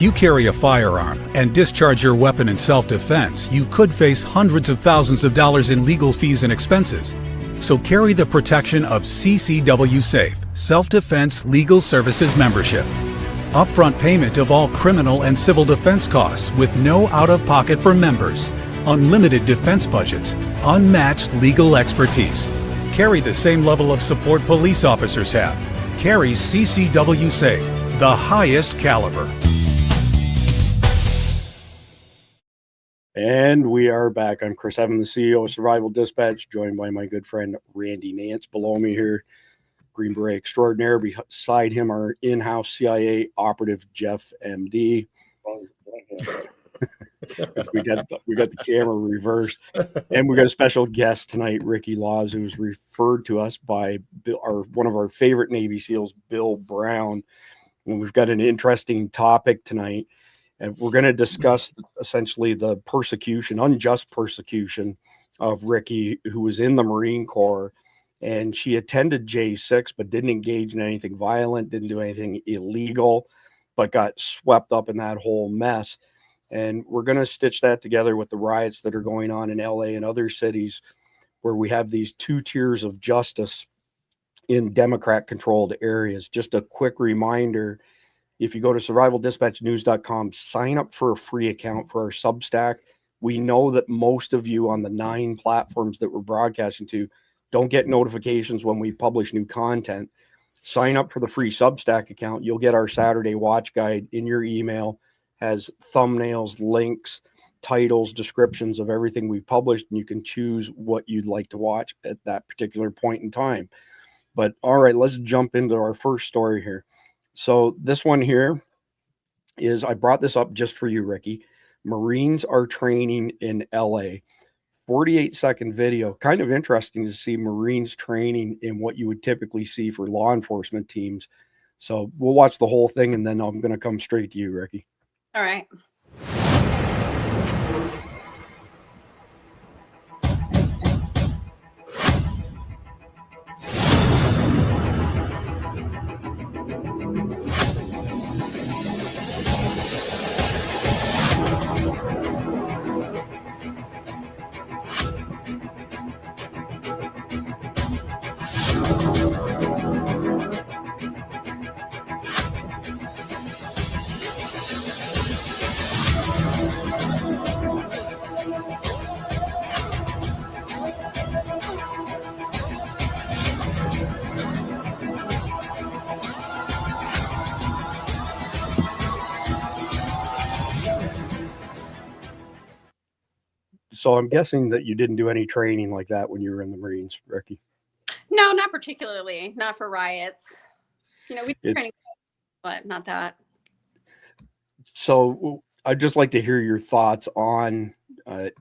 You carry a firearm and discharge your weapon in self-defense, you could face hundreds of thousands of dollars in legal fees and expenses. So carry the protection of CCW Safe, Self-Defense Legal Services membership. Upfront payment of all criminal and civil defense costs with no out-of-pocket for members. Unlimited defense budgets, unmatched legal expertise. Carry the same level of support police officers have. Carry CCW Safe, the highest caliber. And we are back. I'm Chris Evans, the CEO of Survival Dispatch, joined by my good friend Randy Nance. Below me here, Green Beret extraordinaire. Beside him, our in-house CIA operative, Jeff, MD. we got the camera reversed. And we got a special guest tonight, Ricki Laahs, who's referred to us by one of our favorite Navy SEALs, Bill Brown. And we've got an interesting topic tonight. And we're going to discuss essentially the persecution, unjust persecution of Ricki, who was in the Marine Corps, and she attended J6, but didn't engage in anything violent, didn't do anything illegal, but got swept up in that whole mess. And we're going to stitch that together with the riots that are going on in LA and other cities where we have these two tiers of justice in Democrat-controlled areas. Just a quick reminder, if you go to survivaldispatchnews.com, sign up for a free account for our Substack. We know that most of you on the 9 platforms that we're broadcasting to don't get notifications when we publish new content. Sign up for the free Substack account. You'll get our Saturday watch guide in your email. Has thumbnails, links, titles, descriptions of everything we published, and you can choose what you'd like to watch at that particular point in time. But all right, let's jump into our first story here. So this one here is, I brought this up just for you, Ricki. Marines are training in LA. 48-second video. Kind of interesting to see Marines training in what you would typically see for law enforcement teams. So we'll watch the whole thing, and then I'm going to come straight to you, Ricki. All right. So I'm guessing that you didn't do any training like that when you were in the Marines, Ricki. No, not particularly. Not for riots. You know, we did training, but not that. So I'd just like to hear your thoughts on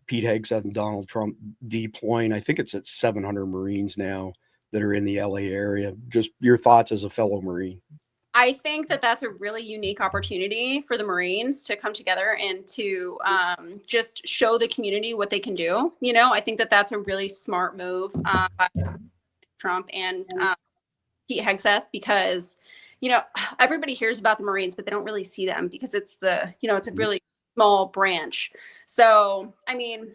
Pete Hegseth and Donald Trump deploying. I think it's at 700 Marines now that are in the LA area. Just your thoughts as a fellow Marine. I think that that's a really unique opportunity for the Marines to come together and to just show the community what they can do. You know, I think that that's a really smart move by Trump and Pete Hegseth, because, you know, everybody hears about the Marines, but they don't really see them because it's it's a really small branch. So, I mean,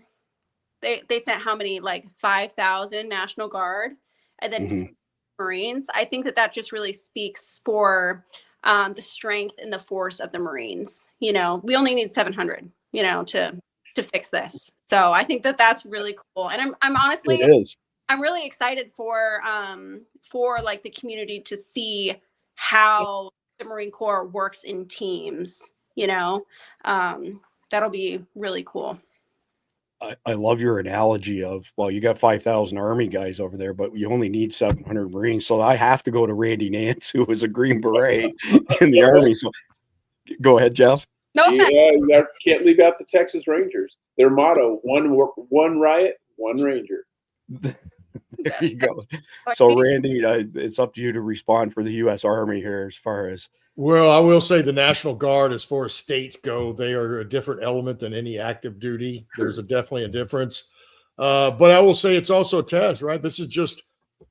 they sent how many, like 5,000 National Guard, and then Marines. I think that just really speaks for the strength and the force of the Marines. You know, we only need 700, to fix this. So I think that that's really cool. And I'm honestly, I'm really excited for like the community to see how the Marine Corps works in teams. That'll be really cool. I love your analogy of, well, you got 5,000 Army guys over there, but you only need 700 Marines. So I have to go to Randy Nance, who was a Green Beret in the Army. So go ahead, Jeff. No, yeah, can't leave out the Texas Rangers. Their motto: one riot, one Ranger. There you go. So Randy, it's up to you to respond for the U.S. Army here as far as. Well, I will say the National Guard, as far as states go, they are a different element than any active duty. There's definitely a difference. But I will say it's also a test, right? This is just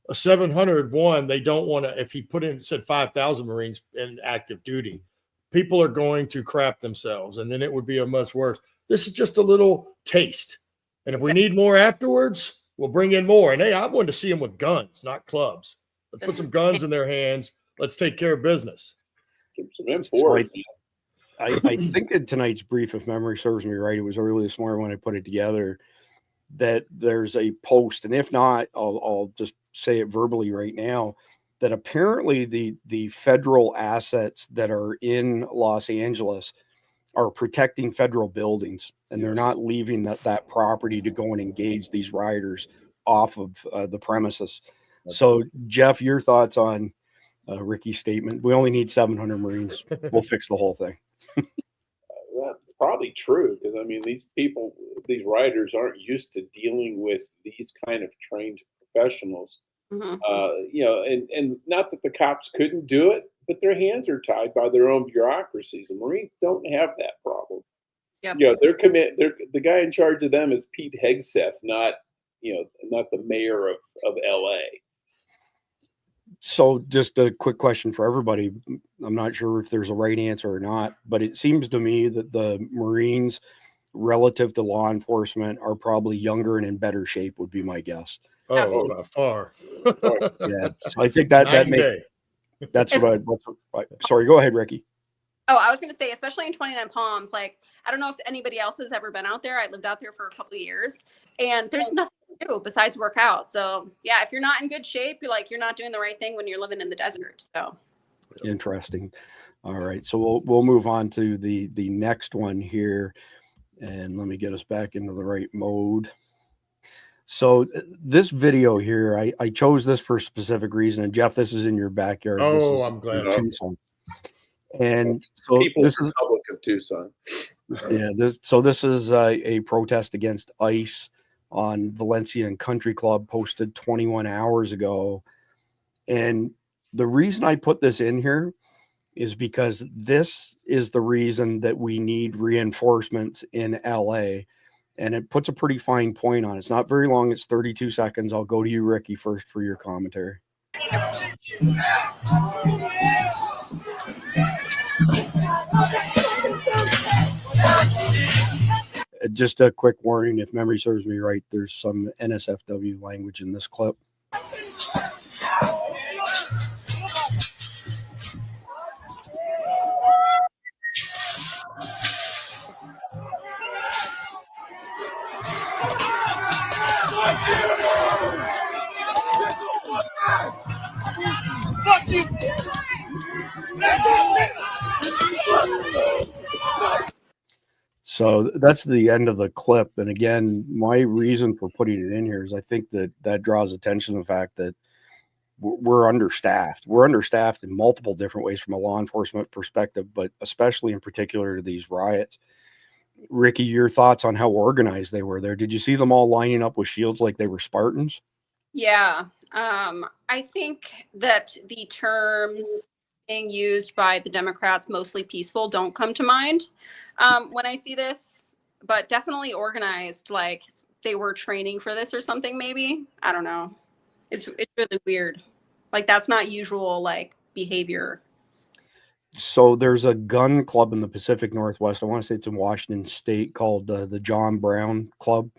a 701. They don't want to, if he said 5,000 Marines in active duty, people are going to crap themselves, and then it would be a much worse. This is just a little taste. And if we need more afterwards, we'll bring in more. And hey, I wanted to see them with guns, not clubs. Let's put some guns in their hands. Let's take care of business. So I think in tonight's brief, if memory serves me right, it was early this morning when I put it together, that there's a post, and if not, I'll just say it verbally right now, that apparently the federal assets that are in Los Angeles are protecting federal buildings, and they're not leaving that property to go and engage these rioters off of the premises. So, Jeff, your thoughts on Ricky's statement? We only need 700 Marines. We'll fix the whole thing. That's probably true, because I mean, these people, these rioters aren't used to dealing with these kind of trained professionals. You know, and not that the cops couldn't do it, but their hands are tied by their own bureaucracies. The Marines don't have that problem. Yep. You know, the guy in charge of them is Pete Hegseth, not the mayor of LA. So just a quick question for everybody. I'm not sure if there's a right answer or not, but it seems to me that the Marines relative to law enforcement are probably younger and in better shape would be my guess. Oh, by far. Yeah. So I think that makes, that's what sorry, go ahead, Ricki. Oh, I was going to say, especially in 29 Palms, like, I don't know if anybody else has ever been out there. I lived out there for a couple of years, and there's nothing to do besides work out. So yeah, if you're not in good shape, you're not doing the right thing when you're living in the desert. So interesting. All right. So we'll move on to the next one here, and let me get us back into the right mode. So this video here, I chose this for a specific reason. And Jeff, this is in your backyard. Oh, I'm glad. Tucson. And so this is Republic of Tucson. Yeah, this is a protest against ICE on Valencia and Country Club, posted 21 hours ago. And the reason I put this in here is because this is the reason that we need reinforcements in LA. And it puts a pretty fine point on it. It's not very long. It's 32 seconds. I'll go to you, Ricki, first for your commentary. Just a quick warning, if memory serves me right, there's some NSFW language in this clip. So that's the end of the clip. And again, my reason for putting it in here is I think that draws attention to the fact that we're understaffed. We're understaffed in multiple different ways from a law enforcement perspective, but especially in particular to these riots. Ricki, your thoughts on how organized they were there? Did you see them all lining up with shields like they were Spartans? Yeah. I think that the terms being used by the Democrats, mostly peaceful, don't come to mind when I see this, but definitely organized, like they were training for this or something, maybe. I don't know. It's really weird. Like, that's not usual, behavior. So there's a gun club in the Pacific Northwest. I want to say it's in Washington State, called the John Brown Club.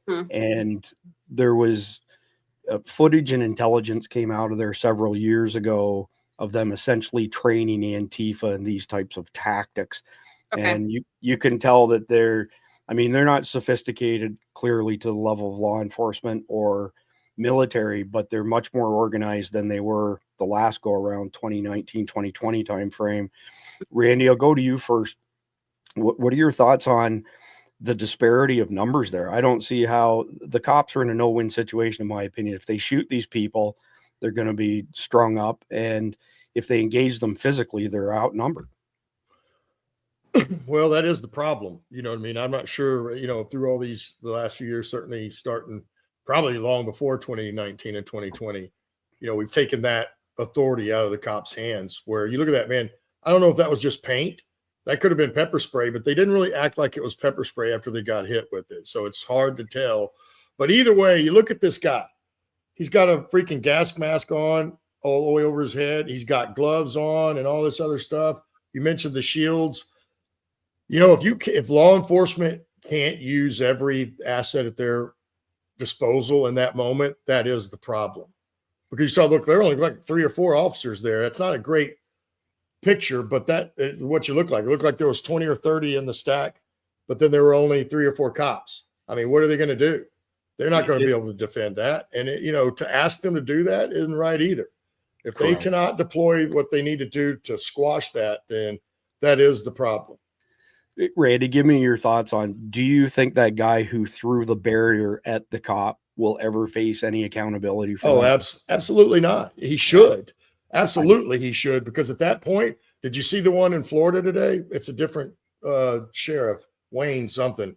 And there was footage and intelligence came out of there several years ago of them essentially training Antifa and these types of tactics. Okay. And you can tell that they're not sophisticated clearly to the level of law enforcement or military, but they're much more organized than they were the last go around, 2019, 2020 timeframe. Randy, I'll go to you first. What are your thoughts on the disparity of numbers there? I don't see how the cops are in a no-win situation, in my opinion. If they shoot these people, they're going to be strung up. And if they engage them physically, they're outnumbered. Well, that is the problem. You know what I mean? I'm not sure, through all the last few years, certainly starting probably long before 2019 and 2020, we've taken that authority out of the cops' hands, where you look at that, man, I don't know if that was just paint. That could have been pepper spray, but they didn't really act like it was pepper spray after they got hit with it. So it's hard to tell. But either way, you look at this guy. He's got a freaking gas mask on all the way over his head. He's got gloves on and all this other stuff. You mentioned the shields. You know, if law enforcement can't use every asset at their disposal in that moment, that is the problem. Because you saw, look, there are only like 3 or 4 officers there. That's not a great picture, but that is what you look like. It looked like there was 20 or 30 in the stack, but then there were only 3 or 4 cops. I mean, what are they going to do? They're not going to be able to defend that. And, you know, to ask them to do that isn't right either. If they cannot deploy what they need to do to squash that, then that is the problem. Randy, give me your thoughts on, do you think that guy who threw the barrier at the cop will ever face any accountability for that? Absolutely not. He should. Absolutely, he should, because at that point, did you see the one in Florida today? It's a different sheriff, Wayne something.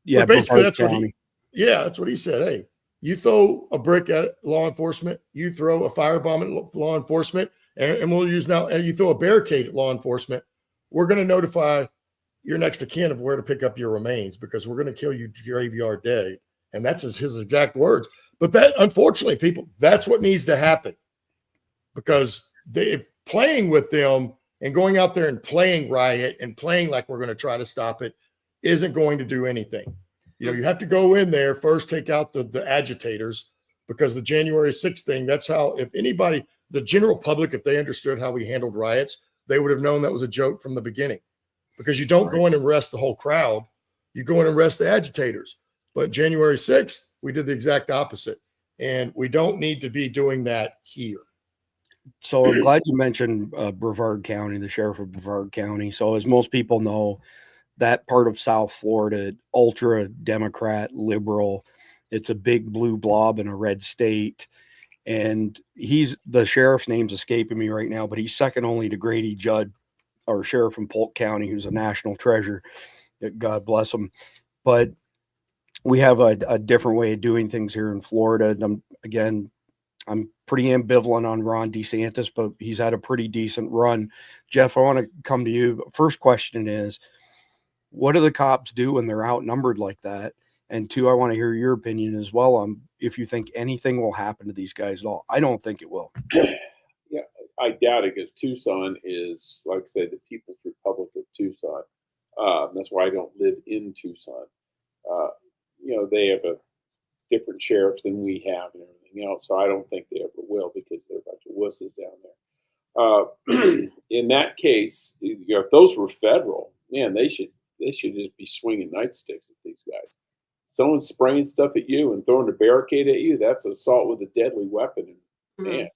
Yeah, but basically that's that's what he said. Hey, you throw a brick at law enforcement, you throw a firebomb at law enforcement, and we'll use now, and you throw a barricade at law enforcement, we're going to notify your next of kin of where to pick up your remains, because we're going to kill you graveyard day. And that's his exact words. But that, unfortunately, people, that's what needs to happen, because if playing with them and going out there and playing riot and playing like we're going to try to stop it isn't going to do anything. You know, you have to go in there first, take out the agitators, because the January 6th thing, that's how, if anybody, the general public, if they understood how we handled riots, they would have known that was a joke from the beginning, because you don't go in and arrest the whole crowd. You go in and arrest the agitators. But January 6th, we did the exact opposite. And we don't need to be doing that here. So I'm glad you mentioned Brevard County, the sheriff of Brevard County. So as most people know, that part of South Florida, ultra Democrat, liberal, it's a big blue blob in a red state. And the sheriff's name's escaping me right now, but he's second only to Grady Judd, our sheriff in Polk County, who's a national treasure. God bless him. But we have a different way of doing things here in Florida. And I'm pretty ambivalent on Ron DeSantis, but he's had a pretty decent run. Jeff, I want to come to you. First question is, what do the cops do when they're outnumbered like that? And 2, I want to hear your opinion as well on if you think anything will happen to these guys at all. I don't think it will. Yeah, I doubt it, because Tucson is, like I say, the People's Republic of Tucson. That's why I don't live in Tucson. You know, they have a different sheriffs than we have and everything else. So I don't think they ever will, because they're a bunch of wusses down there. In that case, you know, if those were federal, man, they should just be swinging nightsticks at these guys. Someone spraying stuff at you and throwing a barricade at you, that's assault with a deadly weapon. And man,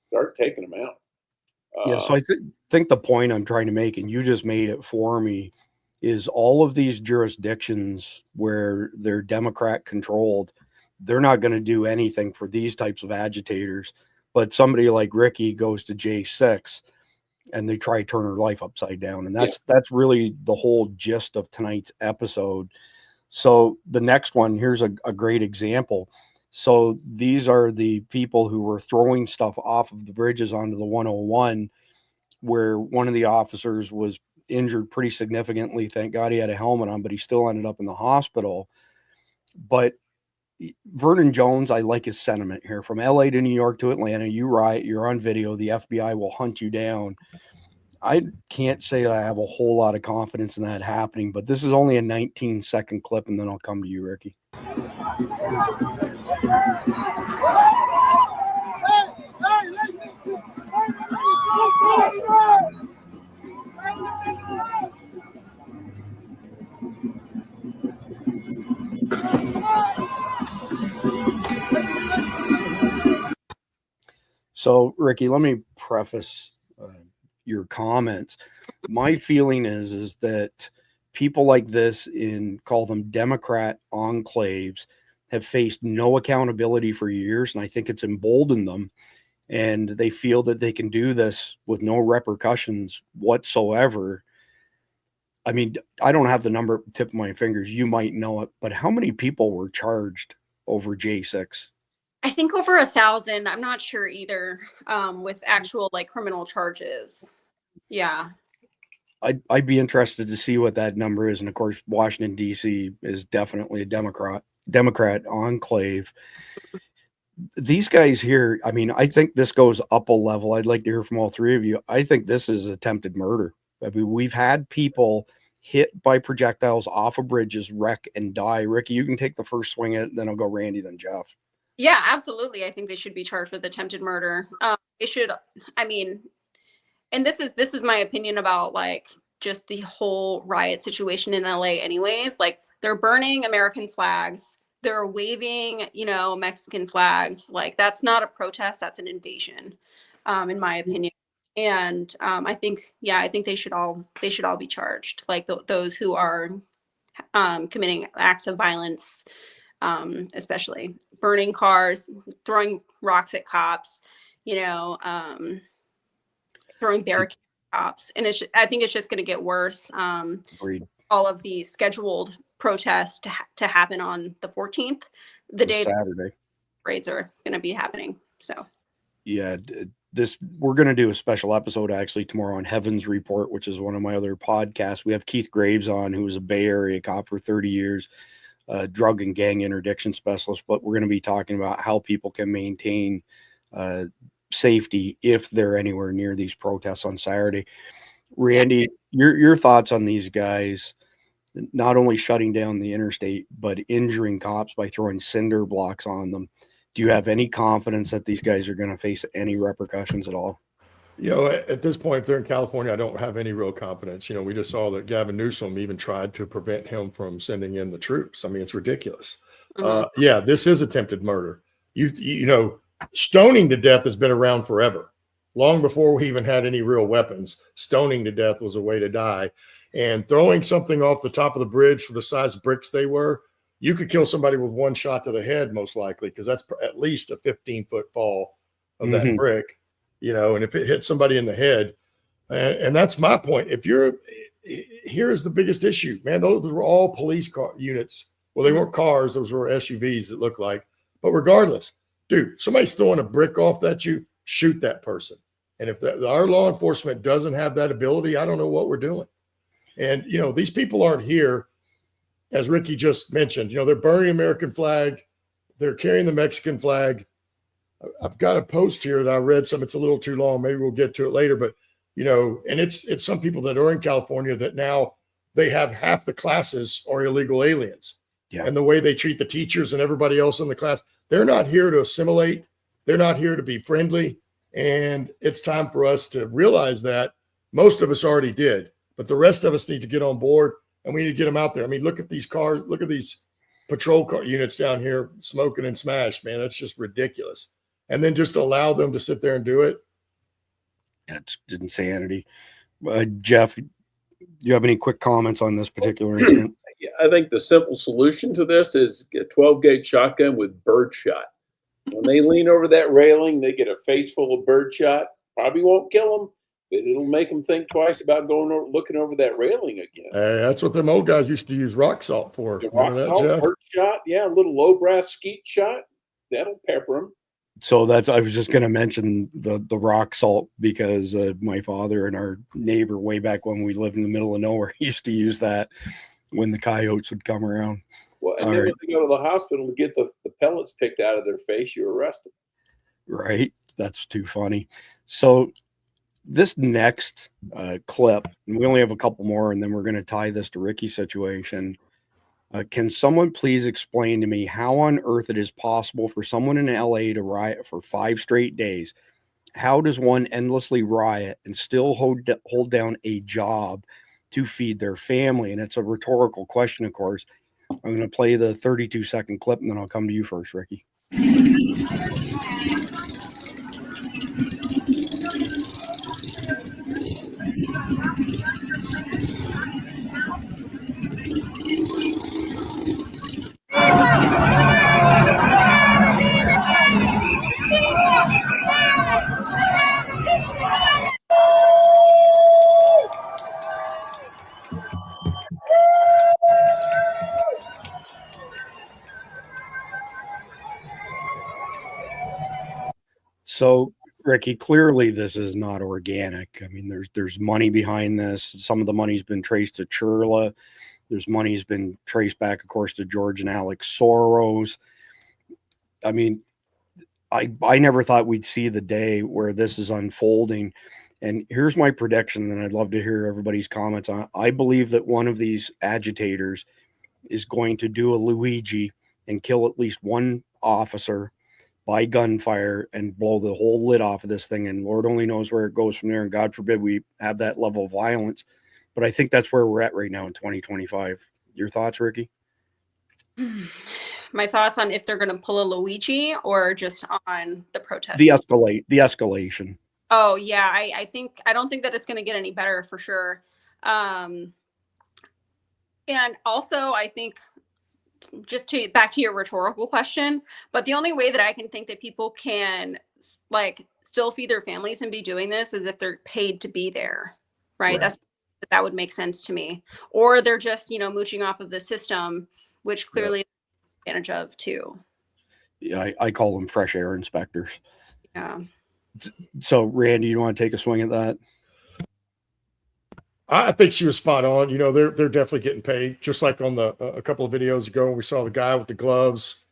start taking them out. Yeah, so I think the point I'm trying to make, and you just made it for me, is all of these jurisdictions where they're Democrat controlled, they're not going to do anything for these types of agitators. But somebody like Ricki goes to J6 and they try to turn her life upside down. And that's really the whole gist of tonight's episode. So the next one, here's a great example. So these are the people who were throwing stuff off of the bridges onto the 101, where one of the officers was injured pretty significantly. Thank God he had a helmet on, but he still ended up in the hospital. But Vernon Jones, I like his sentiment here. From LA to New York to Atlanta, you riot, you're on video, the FBI will hunt you down. I can't say I have a whole lot of confidence in that happening, but this is only a 19-second clip, and then I'll come to you, Ricki. So, Ricki, let me preface your comments. My feeling is that people like this, call them Democrat enclaves, have faced no accountability for years, and I think it's emboldened them. And they feel that they can do this with no repercussions whatsoever. I mean, I don't have the number at the tip of my fingers. You might know it, but how many people were charged over J6? I think over 1,000. I'm not sure either, with actual like criminal charges. Yeah. I'd be interested to see what that number is. And of course, Washington, D.C. is definitely a Democrat enclave. These guys here, I mean, I think this goes up a level. I'd like to hear from all 3 of you. I think this is attempted murder. I mean, we've had people hit by projectiles off of bridges, wreck, and die. Ricki, you can take the first swing at it, then I'll go Randy, then Jeff. Yeah, absolutely. I think they should be charged with attempted murder. They should, I mean, and this is my opinion about like just the whole riot situation in LA anyways. Like, they're burning American flags, they're waving, you know, Mexican flags. Like, that's not a protest, that's an invasion, in my opinion. And I think they should all be charged, like those who are committing acts of violence, especially burning cars, throwing rocks at cops, you know, throwing barricades at cops. And I think it's just going to get worse. Agreed. All of the scheduled protests to happen on the 14th, the day Saturday parades are going to be happening. So yeah, we're going to do a special episode actually tomorrow on Heaven's Report, which is one of my other podcasts. We have Keith Graves on, who was a Bay Area cop for 30 years, drug and gang interdiction specialist. But we're going to be talking about how people can maintain safety if they're anywhere near these protests on Saturday. Randy, your thoughts on these guys not only shutting down the interstate, but injuring cops by throwing cinder blocks on them? Do you have any confidence that these guys are going to face any repercussions at all? You know, at this point, if they're in California, I don't have any real confidence. You know, we just saw that Gavin Newsom even tried to prevent him from sending in the troops. I mean, it's ridiculous. Yeah, this is attempted murder. You know, stoning to death has been around forever. Long before we even had any real weapons, stoning to death was a way to die. And throwing something off the top of the bridge for the size of bricks they were, you could kill somebody with one shot to the head, most likely, because that's at least a 15-foot fall of that brick, you know, and if it hits somebody in the head, and that's my point. Here's the biggest issue, man, those were all police car units. Well, they weren't cars, those were SUVs, it looked like. But regardless, dude, somebody's throwing a brick off at you, shoot that person. And if our law enforcement doesn't have that ability, I don't know what we're doing. And, you know, these people aren't here, as Ricki just mentioned, you know, they're burning American flag. They're carrying the Mexican flag. I've got a post here that I read some, it's a little too long. Maybe we'll get to it later, but you know, and it's some people that are in California that now they have half the classes are illegal aliens. Yeah. And the way they treat the teachers and everybody else in the class, they're not here to assimilate. They're not here to be friendly. And it's time for us to realize that. Most of us already did, but the rest of us need to get on board. And we need to get them out there. I mean, look at these cars. Look at these patrol car units down here smoking and smashed, man. That's just ridiculous. And then just allow them to sit there and do it. It's insanity. Jeff, do you have any quick comments on this particular incident? Yeah, I think the simple solution to this is a 12-gauge shotgun with bird shot. When they lean over that railing, they get a face full of bird shot. Probably won't kill them, but it'll make them think twice about going over, looking over that railing again. That's what them old guys used to use rock salt for. The rock salt, bird shot, yeah, a little low brass skeet shot. That'll pepper them. So I was just going to mention the rock salt because my father and our neighbor way back when we lived in the middle of nowhere used to use that when the coyotes would come around. Well, and then when they go to the hospital to get the pellets picked out of their face, you arrest them. Right. That's too funny. So this next clip, and we only have a couple more, and then we're going to tie this to Ricki's situation. Can someone please explain to me how on earth it is possible for someone in LA to riot for 5 straight days? How does one endlessly riot and still hold down a job to feed their family? And it's a rhetorical question, of course. I'm going to play the 32-second clip, and then I'll come to you first, Ricki. So, Ricki, clearly this is not organic. I mean, there's money behind this. Some of the money's been traced to Churla. There's money's been traced back, of course, to George and Alex Soros. I mean, I never thought we'd see the day where this is unfolding. And here's my prediction, and I'd love to hear everybody's comments on it. I believe that one of these agitators is going to do a Luigi and kill at least one officer by gunfire and blow the whole lid off of this thing. And Lord only knows where it goes from there. And God forbid we have that level of violence. But I think that's where we're at right now in 2025. Your thoughts, Ricki? My thoughts on if they're going to pull a Luigi or just on the protest. The escalation. Oh yeah, I don't think that it's going to get any better for sure. And also I think, just to back to your rhetorical question, but the only way that I can think that people can like still feed their families and be doing this is if they're paid to be there, right? That would make sense to me. Or they're just, mooching off of the system, which clearly advantage of too. Yeah, I call them fresh air inspectors. Yeah. So Randy, you want to take a swing at that? I think she was spot on. They're definitely getting paid, just like on the a couple of videos ago when we saw the guy with the gloves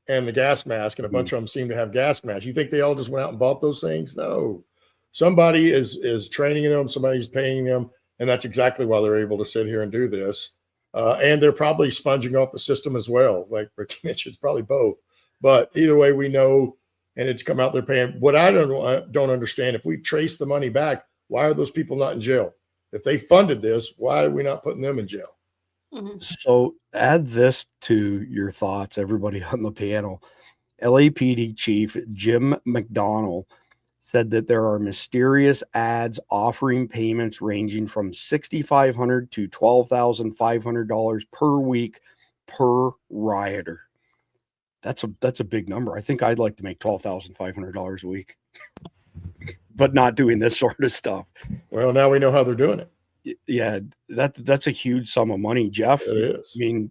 and the gas mask, and a bunch of them seem to have gas masks. You think they all just went out and bought those things? No, somebody is training them, somebody's paying them, and that's exactly why they're able to sit here and do this. And they're probably sponging off the system as well. Like Ricki mentioned, it's probably both. But either way, we know, and it's come out they're paying. What I don't understand, if we trace the money back, why are those people not in jail? If they funded this, why are we not putting them in jail? Mm-hmm. So add this to your thoughts, everybody on the panel. LAPD Chief Jim McDonnell said that there are mysterious ads offering payments ranging from $6,500 to $12,500 per week per rioter. That's a big number. I think I'd like to make $12,500 a week, but not doing this sort of stuff. Well, now we know how they're doing it. Yeah, that's a huge sum of money, Jeff. It is. I mean,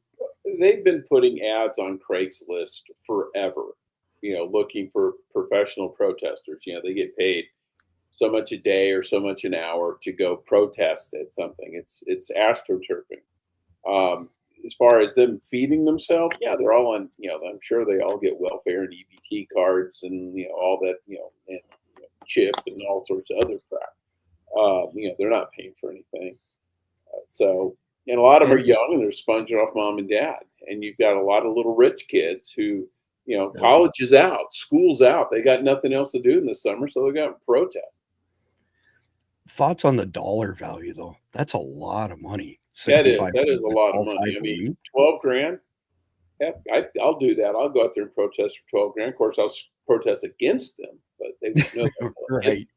they've been putting ads on Craigslist forever, looking for professional protesters. They get paid so much a day or so much an hour to go protest at something. It's astroturfing. As far as them feeding themselves, yeah, they're all on, I'm sure they all get welfare and EBT cards and, all that, and chip and all sorts of other crap. They're not paying for anything. And a lot of them are young and they're sponging off mom and dad. And you've got a lot of little rich kids who, college is out, school's out. They got nothing else to do in the summer, so they got to protest. Thoughts on the dollar value, though? That's a lot of money. That is a lot of money. I mean, 12 grand. Yeah, I'll do that. I'll go out there and protest for 12 grand. Of course, I'll protest against them, but they would know. Right.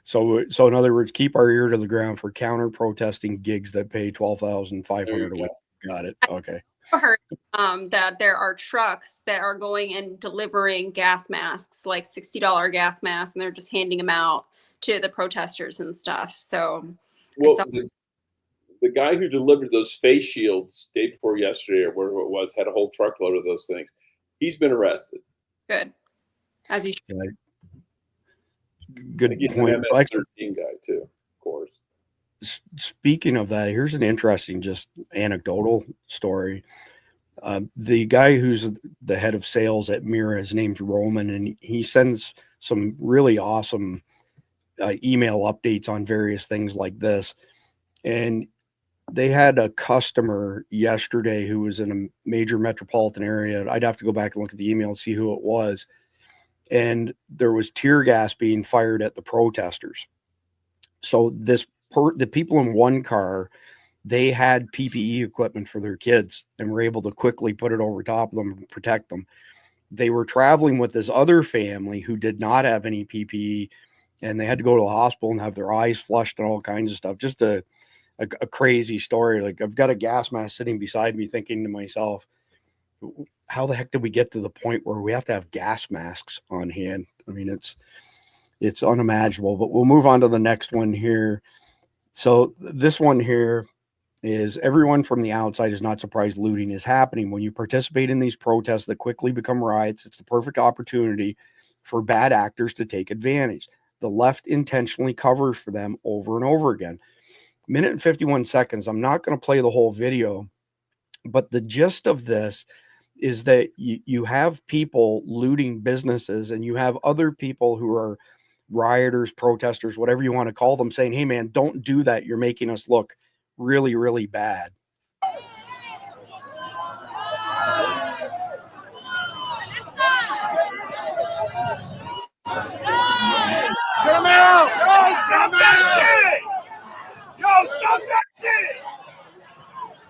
So in other words, keep our ear to the ground for counter protesting gigs that pay $12,500 a week. Got it. Okay. I heard that there are trucks that are going and delivering gas masks, like $60 gas masks, and they're just handing them out to the protesters and stuff. So, well, the guy who delivered those face shields day before yesterday, or whatever it was, had a whole truckload of those things. He's been arrested. Good, as he should. Yeah, good he's point. an MS-13 guy too, of course. Speaking of that, here's an interesting, just anecdotal story. The guy who's the head of sales at Mira, his name's Roman, and he sends some really awesome email updates on various things like this. And they had a customer yesterday who was in a major metropolitan area. I'd have to go back and look at the email and see who it was. And there was tear gas being fired at the protesters. So the people in one car, they had PPE equipment for their kids and were able to quickly put it over top of them and protect them. They were traveling with this other family who did not have any PPE, and they had to go to the hospital and have their eyes flushed and all kinds of stuff. Just a crazy story. Like, I've got a gas mask sitting beside me thinking to myself, how the heck did we get to the point where we have to have gas masks on hand? I mean, it's unimaginable, but we'll move on to the next one here. So this one here is everyone from the outside is not surprised looting is happening. When you participate in these protests that quickly become riots, it's the perfect opportunity for bad actors to take advantage. The left intentionally covers for them over and over again. Minute and 51 seconds. I'm not going to play the whole video, but the gist of this is that you have people looting businesses and you have other people who are rioters, protesters, whatever you want to call them, saying, hey man, don't do that. You're making us look really, really bad. Get him out! Yo, stop that shit! Yo, stop that shit!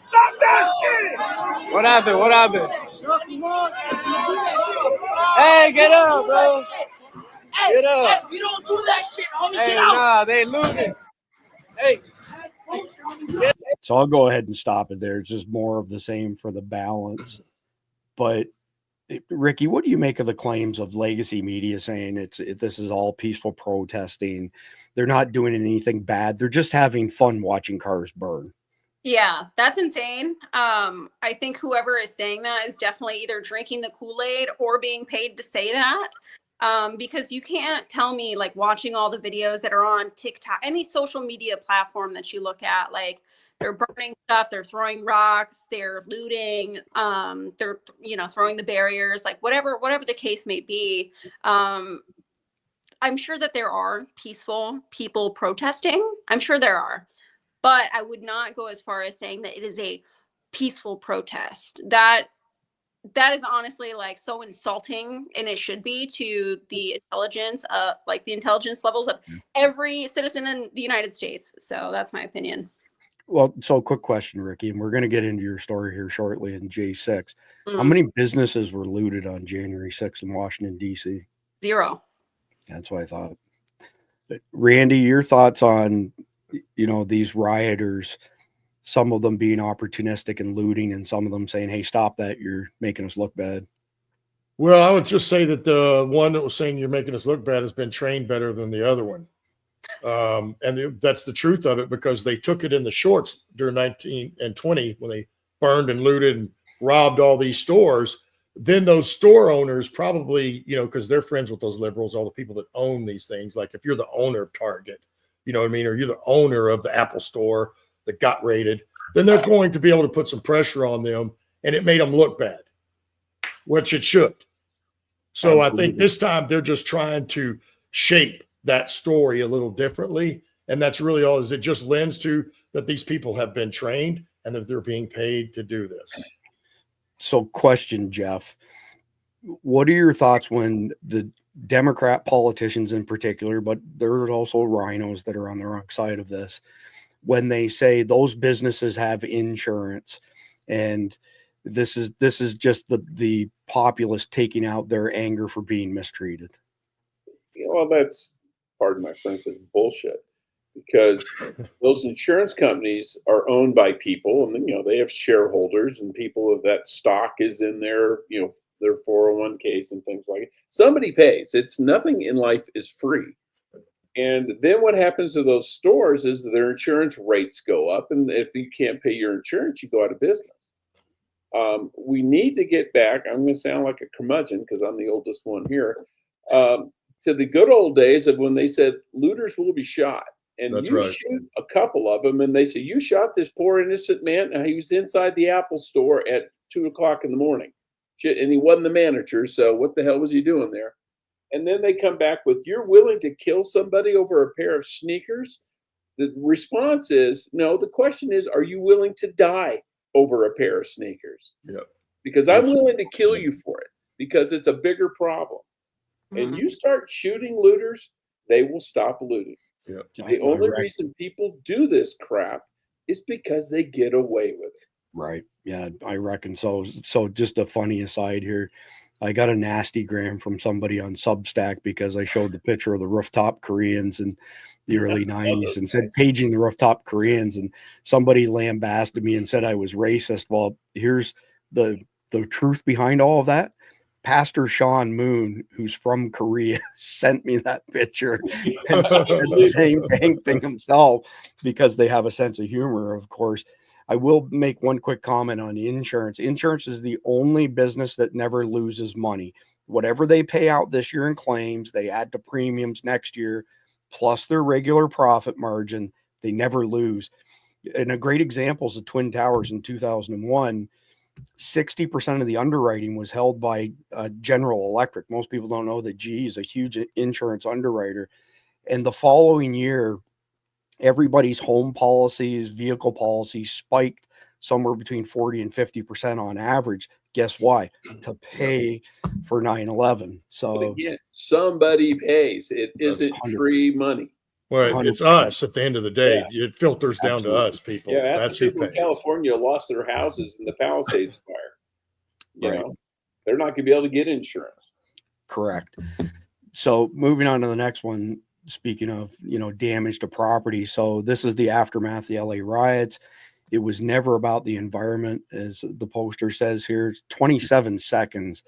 Stop that shit! What happened? What happened? Hey, get up, bro. Get up. Hey, we don't do that shit, homie. Hey, get out. Nah, they looting. Hey. So I'll go ahead and stop it there. It's just more of the same for the balance. But Ricki, what do you make of the claims of legacy media saying this is all peaceful protesting? They're not doing anything bad. They're just having fun watching cars burn. Yeah, that's insane. I think whoever is saying that is definitely either drinking the Kool-Aid or being paid to say that. Because you can't tell me, like, watching all the videos that are on TikTok, any social media platform that you look at, like, they're burning stuff, they're throwing rocks, they're looting, they're, throwing the barriers, like whatever the case may be. I'm sure that there are peaceful people protesting. I'm sure there are, but I would not go as far as saying that it is a peaceful protest. That is honestly like so insulting, and it should be, to the intelligence, like the intelligence levels of every citizen in the United States. So that's my opinion. Well, so quick question, Ricki, and we're going to get into your story here shortly in J6. How many businesses were looted on January 6th in Washington, D.C.? 0. That's what I thought. Randy, your thoughts on, these rioters, some of them being opportunistic and looting, and some of them saying, hey, stop that. You're making us look bad. Well, I would just say that the one that was saying you're making us look bad has been trained better than the other one. That's the truth of it, because they took it in the shorts during 19 and 20 when they burned and looted and robbed all these stores. Then those store owners probably, because they're friends with those liberals, all the people that own these things. Like if you're the owner of Target, you know what I mean, or you're the owner of the Apple store that got raided, then they're going to be able to put some pressure on them, and it made them look bad, which it should. So I think this time they're just trying to shape that story a little differently. And that's really all. Is it just lends to that these people have been trained and that they're being paid to do this. So question, Jeff, what are your thoughts when the Democrat politicians in particular, but there are also rhinos that are on the wrong side of this, when they say those businesses have insurance and this is just the populace taking out their anger for being mistreated? Well, that's, pardon my French, is bullshit, because those insurance companies are owned by people, and they have shareholders, and people of that stock is in their their 401ks and things like it. Somebody pays. It's nothing in life is free. And then what happens to those stores is their insurance rates go up, and if you can't pay your insurance, you go out of business. We need to get back. I'm going to sound like a curmudgeon because I'm the oldest one here. To the good old days of when they said looters will be shot, and That's you right. shoot a couple of them, and they say you shot this poor innocent man. He was inside the Apple store at 2:00 in the morning, and he wasn't the manager. So what the hell was he doing there? And then they come back with, you're willing to kill somebody over a pair of sneakers? The response is no. The question is, are you willing to die over a pair of sneakers? Yeah. Because I'm willing to kill you for it, because it's a bigger problem. And you start shooting looters, they will stop looting. Yeah. The only reason people do this crap is because they get away with it. Right. Yeah, I reckon so. So just a funny aside here. I got a nasty gram from somebody on Substack because I showed the picture of the rooftop Koreans in the early 90s and said paging the rooftop Koreans, and somebody lambasted me and said I was racist. Well, here's the truth behind all of that. Pastor Sean Moon, who's from Korea, sent me that picture and said the same dang thing himself, because they have a sense of humor, of course. I will make one quick comment on insurance. Insurance is the only business that never loses money. Whatever they pay out this year in claims, they add to premiums next year, plus their regular profit margin. They never lose. And a great example is the Twin Towers in 2001. 60% of the underwriting was held by General Electric. Most people don't know that GE is a huge insurance underwriter. And the following year, everybody's home policies, vehicle policies spiked somewhere between 40 and 50% on average. Guess why? To pay for 9/11. So But again, somebody pays. It isn't 100%. free money. Well, it's 100%. us at the end of the day. Yeah. It filters down Absolutely. to us, people. Yeah, ask That's the who people in pays. California who lost their houses in the Palisades fire. You Right. know, they're not going to be able to get insurance. Correct. So moving on to the next one, speaking of, damage to property. So this is the aftermath of the LA riots. It was never about the environment, as the poster says here. It's 27 seconds,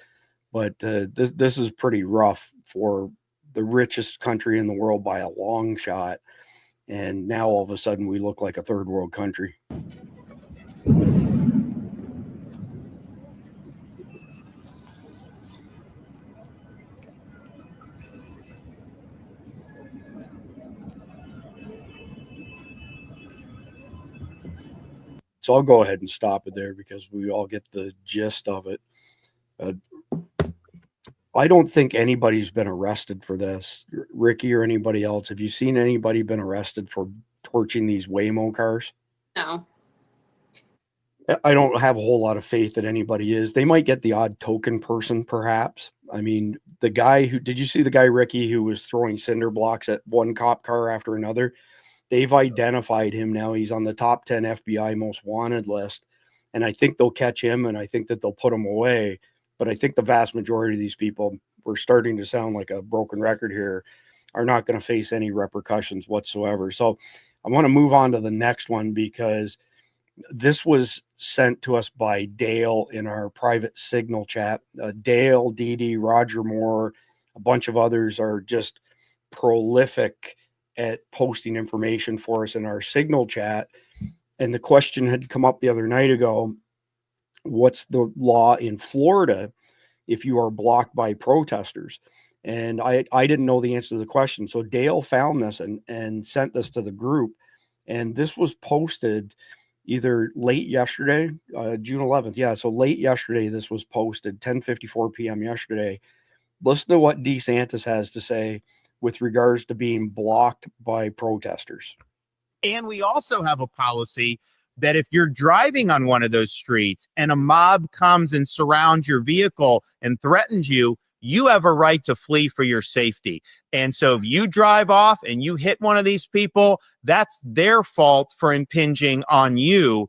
but this is pretty rough for the richest country in the world by a long shot. And now all of a sudden we look like a third world country. So I'll go ahead and stop it there because we all get the gist of it. I don't think anybody's been arrested for this, Ricki or anybody else. Have you seen anybody been arrested for torching these Waymo cars? No. I don't have a whole lot of faith that anybody is. They might get the odd token person, perhaps. I mean, did you see the guy, Ricki, who was throwing cinder blocks at one cop car after another? They've identified him now. He's on the top 10 FBI most wanted list. And I think they'll catch him, and I think that they'll put him away. But I think the vast majority of these people, we're starting to sound like a broken record here, are not going to face any repercussions whatsoever. So I want to move on to the next one because this was sent to us by Dale in our private Signal chat. Dale, Dee Dee, Roger Moore, a bunch of others are just prolific at posting information for us in our Signal chat. And the question had come up the other night ago, what's the law in Florida if you are blocked by protesters? And I didn't know the answer to the question. So Dale found this and sent this to the group. And this was posted either late yesterday, June 11th. Yeah, so late yesterday, this was posted, 10:54 p.m. yesterday. Listen to what DeSantis has to say with regards to being blocked by protesters. And we also have a policy that if you're driving on one of those streets and a mob comes and surrounds your vehicle and threatens you, you have a right to flee for your safety. And so if you drive off and you hit one of these people, that's their fault for impinging on you.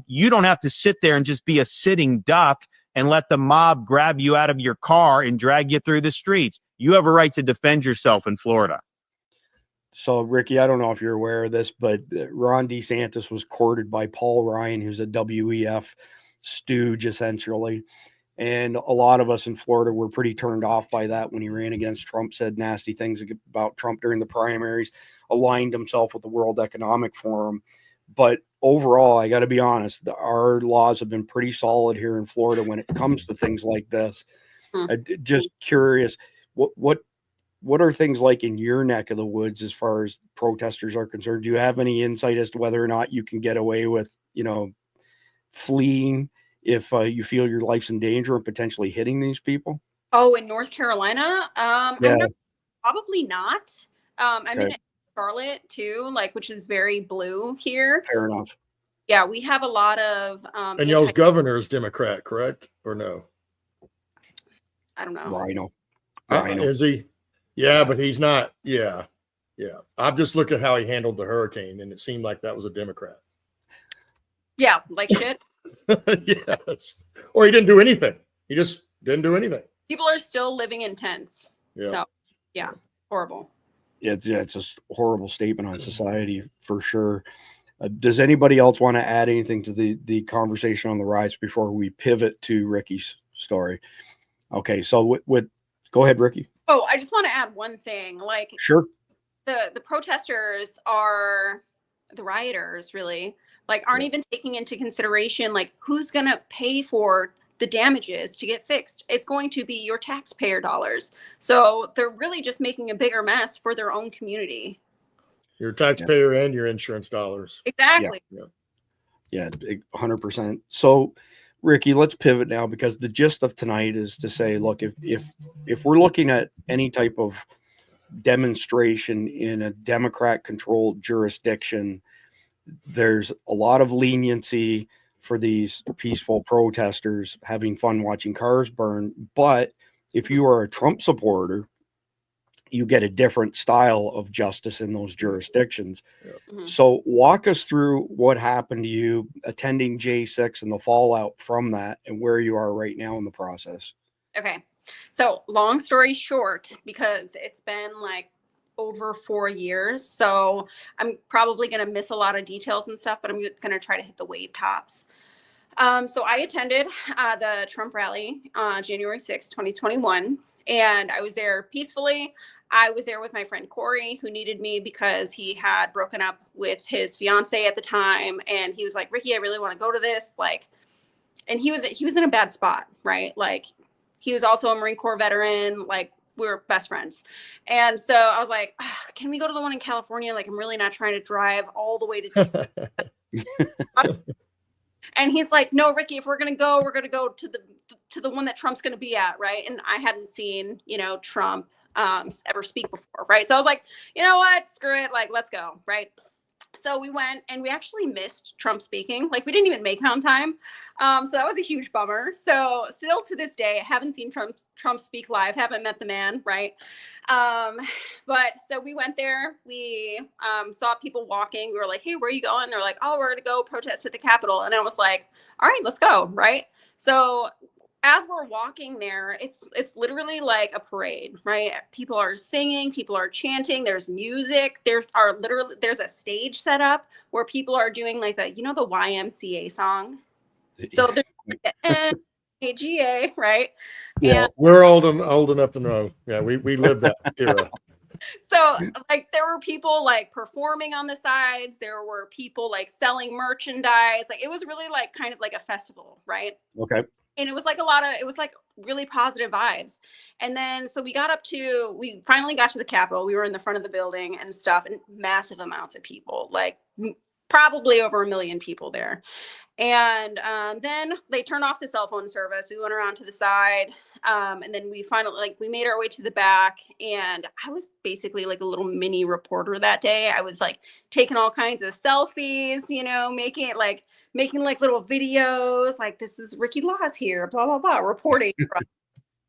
You don't have to sit there and just be a sitting duck and let the mob grab you out of your car and drag you through the streets. You have a right to defend yourself in Florida. So, Ricki, I don't know if you're aware of this, but Ron DeSantis was courted by Paul Ryan, who's a WEF stooge, essentially. And a lot of us in Florida were pretty turned off by that when he ran against Trump, said nasty things about Trump during the primaries, aligned himself with the World Economic Forum. But overall, I got to be honest, our laws have been pretty solid here in Florida when it comes to things like this. Just curious, what are things like in your neck of the woods as far as protesters are concerned? Do you have any insight as to whether or not you can get away with, fleeing if you feel your life's in danger and potentially hitting these people? Oh, in North Carolina? Yeah. Probably not. I'm in Charlotte too, which is very blue here. Fair enough. Yeah, we have a lot of and y'all's governor is Democrat, correct? Or no? I don't know. Rhino. Is he? Yeah, but he's not. Yeah. I'm just looking at how he handled the hurricane, and it seemed like that was a Democrat. Yeah, like shit. Yes. Or he didn't do anything. He just didn't do anything. People are still living in tents. Yeah. So, yeah, horrible. Yeah, it's a horrible statement on society for sure. Does anybody else want to add anything to the conversation on the riots before we pivot to Ricki's story? Okay, so go ahead, Ricki. Oh, I just want to add one thing. Sure. The protesters are the rioters, really. Aren't even taking into consideration who's going to pay for the damages to get fixed. It's going to be your taxpayer dollars. So they're really just making a bigger mess for their own community. Your taxpayer and your insurance dollars. Exactly. Yeah, 100%. So, Ricki, let's pivot now because the gist of tonight is to say, look, if we're looking at any type of demonstration in a Democrat-controlled jurisdiction, there's a lot of leniency for these peaceful protesters having fun watching cars burn. But if you are a Trump supporter, you get a different style of justice in those jurisdictions. Mhm. So walk us through what happened to you attending J6 and the fallout from that and where you are right now in the process. Okay. So long story short, because it's been like over 4 years, so I'm probably going to miss a lot of details and stuff, but I'm going to try to hit the wave tops. So I attended the Trump rally January 6, 2021, and I was there peacefully. I was there with my friend Corey, who needed me because he had broken up with his fiance at the time, and he was like, "Ricki, I really want to go to this." Like, and he was in a bad spot, right? Like, he was also a Marine Corps veteran. Like, we were best friends. And so I was like, can we go to the one in California? Like, I'm really not trying to drive all the way to DC. And he's like, no, Ricki, if we're going to go, we're going to go to the one that Trump's going to be at. Right. And I hadn't seen, Trump ever speak before. Right. So I was like, you know what? Screw it. Like, let's go. Right. So we went and we actually missed Trump speaking. Like, we didn't even make it on time. So that was a huge bummer. So still to this day, I haven't seen Trump speak live, haven't met the man, right? But so we went there, we saw people walking. We were like, hey, where are you going? They're like, oh, we're going to go protest at the Capitol. And I was like, all right, let's go, right? So as we're walking there, it's literally like a parade, right? People are singing, people are chanting, there's music, there's a stage set up where people are doing like the YMCA song. So there's AGA, right? Yeah, And we're old enough to know. Yeah, we lived that era. so like there were people like performing on the sides, there were people like selling merchandise. Like, it was really like kind of like a festival, right? Okay. And it was like really positive vibes. And then, so we finally got to the Capitol. We were in the front of the building and stuff, and massive amounts of people, like probably over 1 million people there. And then they turned off the cell phone service. We went around to the side. And then we finally, we made our way to the back, and I was basically like a little mini reporter that day. I was like taking all kinds of selfies, making like little videos, like, this is Ricki Laahs here, blah, blah, blah, reporting.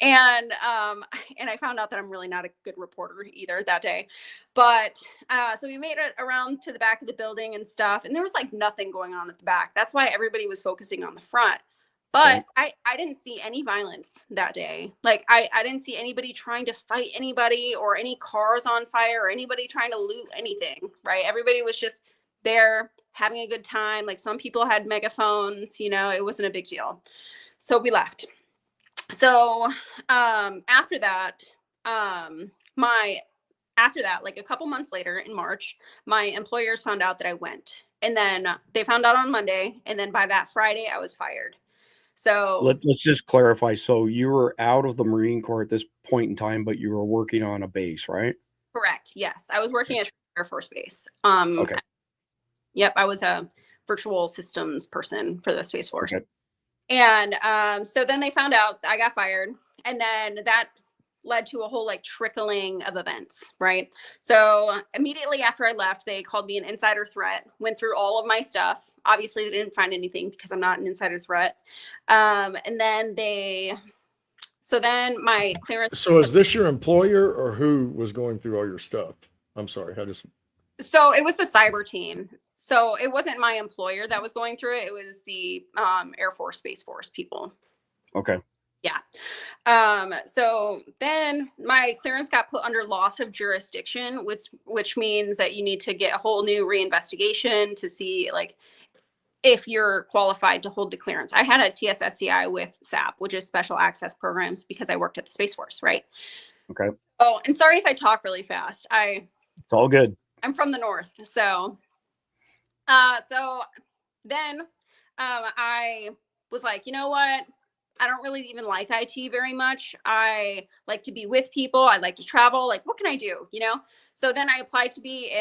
And I found out that I'm really not a good reporter either that day. But so we made it around to the back of the building and stuff, and there was like nothing going on at the back. That's why everybody was focusing on the front. But I didn't see any violence that day. Like, I didn't see anybody trying to fight anybody, or any cars on fire, or anybody trying to loot anything, right? Everybody was just there having a good time. Like, some people had megaphones, it wasn't a big deal. So we left. So after that, like a couple months later in March, my employers found out that I went, and then they found out on Monday, and then by that Friday I was fired. So let's just clarify. So you were out of the Marine Corps at this point in time, but you were working on a base, right? Correct. Yes, I was working at Air Force Base. Okay. Yep, I was a virtual systems person for the Space Force. Okay. And so then they found out I got fired, and then that led to a whole like trickling of events, right? So immediately after I left, they called me an insider threat, went through all of my stuff. Obviously, they didn't find anything because I'm not an insider threat. And then my clearance. So is this your employer, or who was going through all your stuff? I'm sorry, So it was the cyber team. So it wasn't my employer that was going through it. It was the Air Force, Space Force people. Okay. Yeah. So then my clearance got put under loss of jurisdiction, which means that you need to get a whole new reinvestigation to see like if you're qualified to hold the clearance. I had a TSSCI with SAP, which is Special Access Programs, because I worked at the Space Force, right? Okay. Oh, and sorry if I talk really fast. It's all good. I'm from the North. So then I was like, you know what? I don't really even like IT very much. I like to be with people. I like to travel. Like, what can I do? So then I applied to be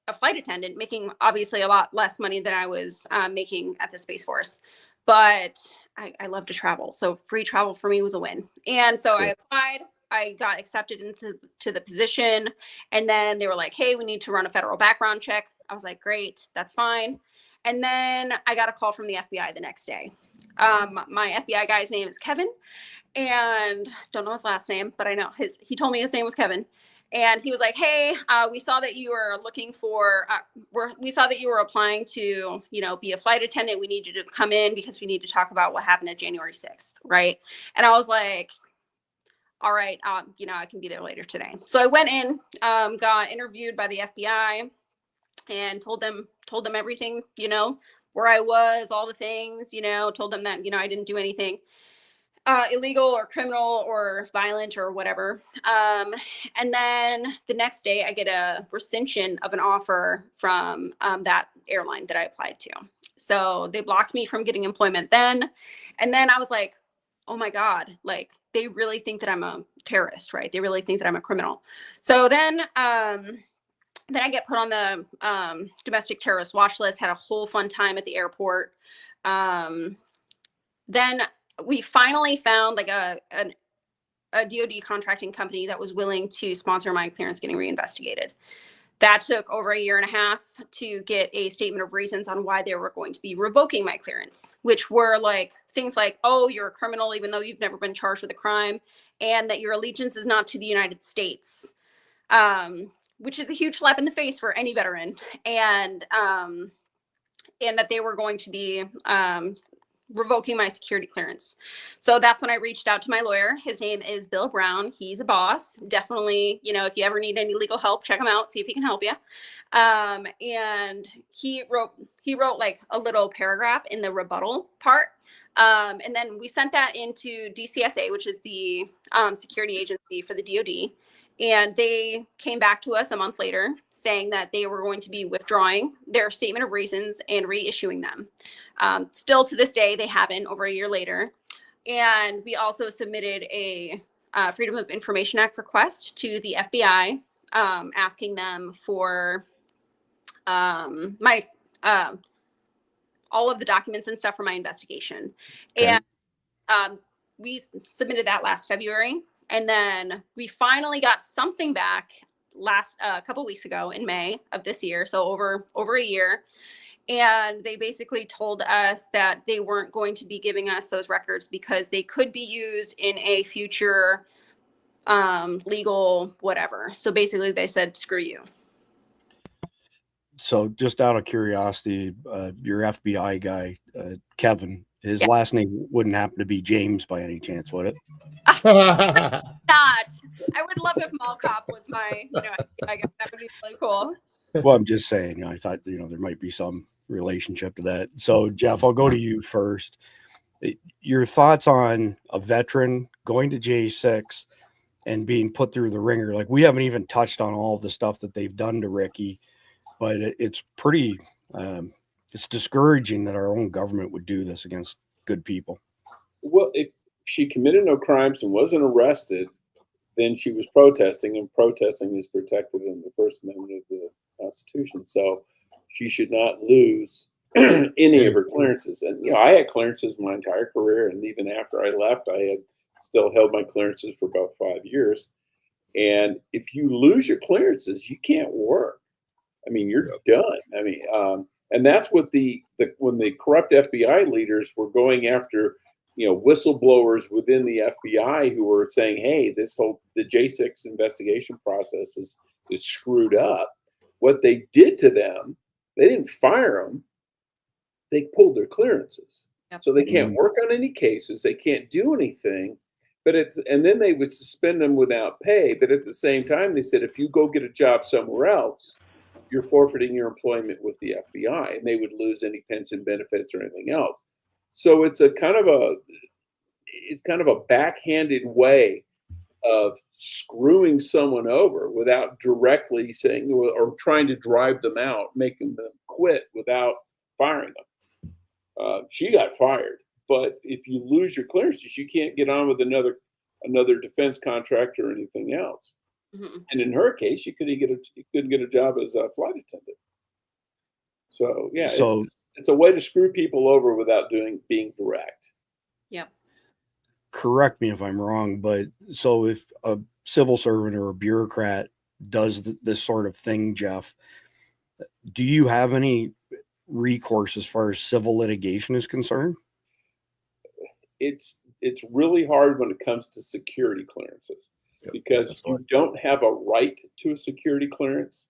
a flight attendant, making obviously a lot less money than I was making at the Space Force. But I love to travel. So free travel for me was a win. And so I applied. I got accepted into the position, and then they were like, hey, we need to run a federal background check. I was like, great, that's fine. And then I got a call from the FBI the next day. My FBI guy's name is Kevin, and don't know his last name, but I know he told me his name was Kevin. And he was like, hey, we saw that you were looking for, we saw that you were applying to, be a flight attendant. We need you to come in because we need to talk about what happened at January 6th. Right. And I was like, all right, I can be there later today. So I went in, got interviewed by the FBI and told them everything, where I was, all the things, told them that, I didn't do anything illegal or criminal or violent or whatever. And then the next day I get a rescission of an offer from that airline that I applied to. So they blocked me from getting employment then. And then I was like, oh my God, like they really think that I'm a terrorist, right? They really think that I'm a criminal. So then I get put on the domestic terrorist watch list, had a whole fun time at the airport. Then we finally found like a DoD contracting company that was willing to sponsor my clearance getting reinvestigated. That took over 1.5 years to get a statement of reasons on why they were going to be revoking my clearance, which were like things like, oh, you're a criminal even though you've never been charged with a crime, and that your allegiance is not to the United States, which is a huge slap in the face for any veteran, and that they were going to be revoking my security clearance. So that's when I reached out to my lawyer. His name is Bill Brown. He's a boss. Definitely, if you ever need any legal help, check him out, see if he can help you. And he wrote like a little paragraph in the rebuttal part. And then we sent that into DCSA, which is the security agency for the DoD. And they came back to us a month later saying that they were going to be withdrawing their statement of reasons and reissuing them. Still to this day, they haven't, over 1 year later. And we also submitted a Freedom of Information Act request to the FBI, asking them for my all of the documents and stuff for my investigation. Okay. And we submitted that last February. And then we finally got something back a couple weeks ago in May of this year. So over 1 year. And they basically told us that they weren't going to be giving us those records because they could be used in a future legal whatever. So basically they said, screw you. So just out of curiosity, your FBI guy, Kevin, his last name wouldn't happen to be James by any chance, would it? Not. I would love if Mall Cop was my, I guess that would be really cool. Well, I'm just saying, I thought, there might be some relationship to that. So Jeff, I'll go to you first. Your thoughts on a veteran going to J6 and being put through the ringer. Like, we haven't even touched on all of the stuff that they've done to Ricki, but it's pretty, it's discouraging that our own government would do this against good people. Well, if she committed no crimes and wasn't arrested, then she was protesting, and protesting is protected in the First Amendment of the Constitution. So she should not lose any of her clearances. And, I had clearances my entire career. And even after I left, I had still held my clearances for about 5 years. And if you lose your clearances, you can't work. I mean, you're done. I mean, and that's what when the corrupt FBI leaders were going after, whistleblowers within the FBI who were saying, hey, the J6 investigation process is screwed up. What they did to them, they didn't fire them. They pulled their clearances. Yep. So they can't work on any cases. They can't do anything. And then they would suspend them without pay. But at the same time, they said, if you go get a job somewhere else, you're forfeiting your employment with the FBI, and they would lose any pension benefits or anything else. So it's kind of a backhanded way of screwing someone over without directly saying or trying to drive them out, making them quit without firing them. She got fired, but if you lose your clearances, you can't get on with another defense contract or anything else. Mm-hmm. And in her case, you couldn't get a job as a flight attendant. So yeah, it's a way to screw people over without being direct. Yeah. correct me if I'm wrong, but so if a civil servant or a bureaucrat does this sort of thing, Jeff, do you have any recourse as far as civil litigation is concerned? It's really hard when it comes to security clearances, because you don't have a right to a security clearance.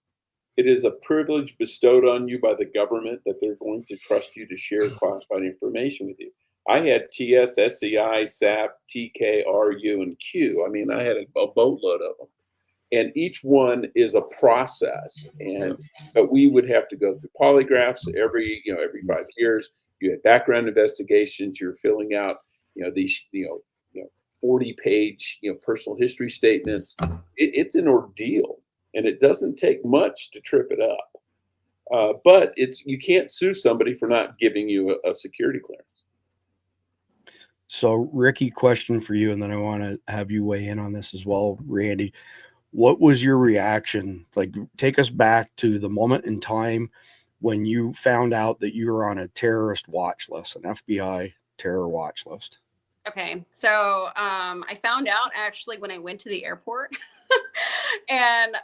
It is a privilege bestowed on you by the government that they're going to trust you to share classified information with you. I had TS, SCI, SAP, TK, RU, and Q. I mean, I had a boatload of them. And each one is a process. But we would have to go through polygraphs every 5 years. You had background investigations. You're filling out, these, 40-page, personal history statements. It's an ordeal, and it doesn't take much to trip it up. But you can't sue somebody for not giving you a security clearance. So, Ricki, question for you, and then I want to have you weigh in on this as well, Randy. What was your reaction? Like, take us back to the moment in time when you found out that you were on a terrorist watch list, an FBI terror watch list. Okay, so I found out actually when I went to the airport. And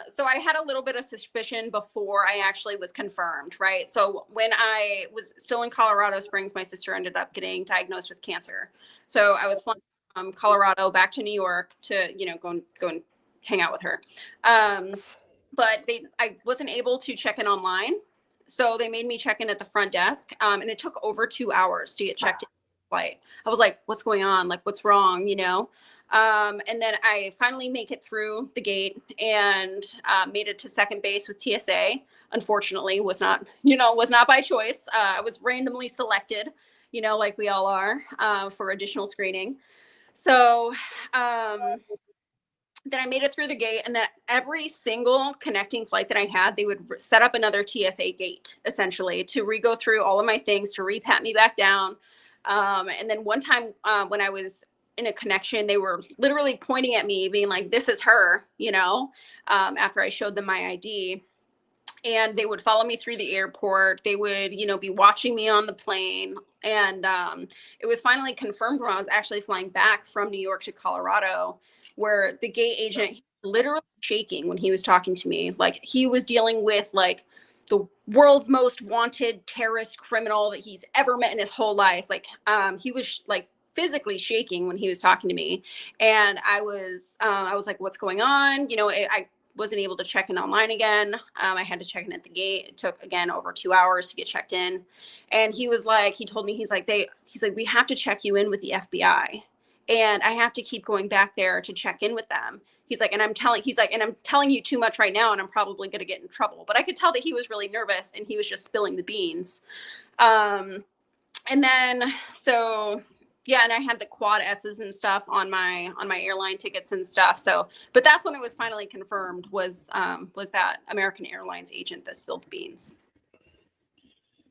so I had a little bit of suspicion before I actually was confirmed, right? So when I was still in Colorado Springs, my sister ended up getting diagnosed with cancer. So I was flying from Colorado back to New York to, go and hang out with her. But I wasn't able to check in online. So they made me check in at the front desk. And it took over 2 hours to get checked in. Flight. I was like, what's going on? Like, what's wrong? And then I finally make it through the gate and made it to second base with TSA. Unfortunately, was not by choice. I was randomly selected, like we all are, for additional screening. So then I made it through the gate, and then every single connecting flight that I had, they would set up another TSA gate, essentially, to re-go through all of my things, to re-pat me back down. And then one time when I was in a connection, they were literally pointing at me being like, this is her, after I showed them my ID. And they would follow me through the airport. They would, be watching me on the plane. And it was finally confirmed when I was actually flying back from New York to Colorado, where the gate agent literally shaking when he was talking to me. Like, he was dealing with like the world's most wanted terrorist criminal that he's ever met in his whole life. Like, he was like physically shaking when he was talking to me. And I was like, what's going on? I wasn't able to check in online again. I had to check in at the gate. It took, again, over 2 hours to get checked in. And he told me, he's like, we have to check you in with the FBI. And I have to keep going back there to check in with them. He's like, and I'm telling you too much right now, and I'm probably going to get in trouble. But I could tell that he was really nervous, and he was just spilling the beans. And then, so yeah, and I had the quad S's and stuff on my airline tickets and stuff. So, but that's when it was finally confirmed was that American Airlines agent that spilled the beans.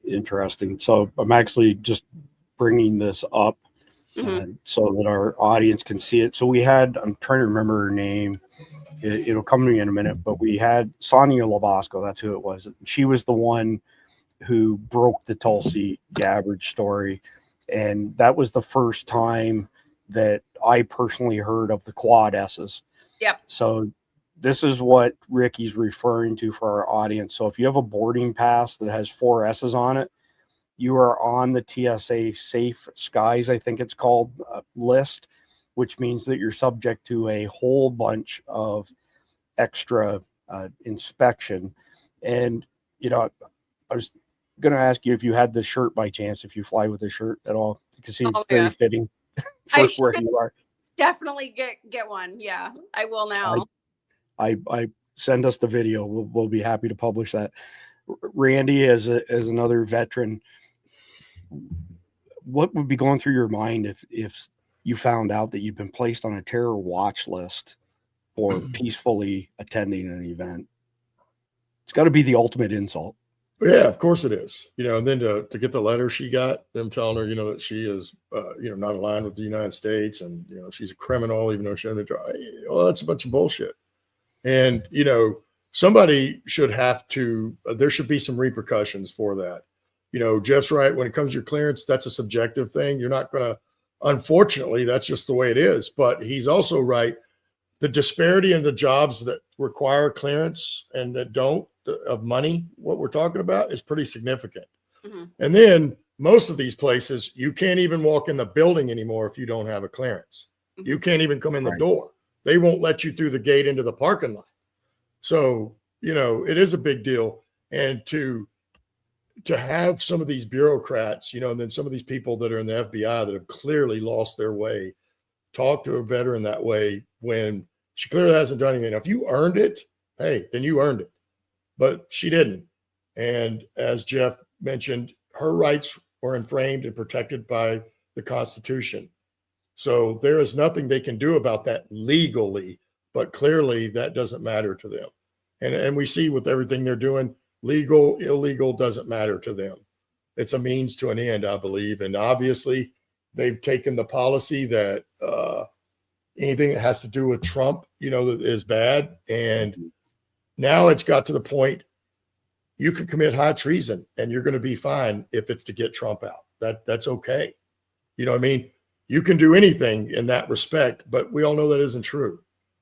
Interesting. So I'm actually just bringing this up. So that our audience can see it. So I'm trying to remember her name. It'll come to me in a minute, but we had Sonia Labasco. That's who it was. She was the one who broke the Tulsi Gabbard story. And that was the first time that I personally heard of the quad S's. Yep. So this is what Ricki's referring to for our audience. So if you have a boarding pass that has 4 S's on it, you are on the TSA Safe Skies, I think it's called, list, which means that you're subject to a whole bunch of extra inspection. And, I was going to ask you if you had the shirt by chance, if you fly with the shirt at all. It seems very fitting for where you are. Definitely get one. Yeah, I will now. I send us the video. We'll be happy to publish that. Randy, as another veteran, what would be going through your mind if you found out that you've been placed on a terror watch list for peacefully attending an event? It's got to be the ultimate insult. Yeah, of course it is. And then to get the letter she got, them telling her, that she is, not aligned with the United States, and she's a criminal, even though she doesn't try. Well, that's a bunch of bullshit. And somebody should have to. There should be some repercussions for that. Jeff's right. When it comes to your clearance, that's a subjective thing. You're not going to Unfortunately, that's just the way it is. But he's also right. The disparity in the jobs that require clearance and that don't, of money, what we're talking about, is pretty significant. Mm-hmm. And then most of these places, you can't even walk in the building anymore if you don't have a clearance. Mm-hmm. You can't even come in the Right. door. They won't let you through the gate into the parking lot. So, you know, it is a big deal. And to have some of these bureaucrats, you know, and then some of these people that are in the FBI that have clearly lost their way, talk to a veteran that way when she clearly hasn't done anything. Now, if you earned it, hey, then you earned it. But she didn't. And as Jeff mentioned, her rights were inframed and protected by the Constitution. So there is nothing they can do about that legally, but clearly that doesn't matter to them. And we see with everything they're doing, legal, illegal doesn't matter to them. It's a means to an end, I believe. And obviously they've taken the policy that anything that has to do with Trump, you know, is bad. And now it's got to the point you can commit high treason and you're going to be fine if it's to get Trump out. That's okay. You know what I mean? You can do anything in that respect, but we all know that isn't true.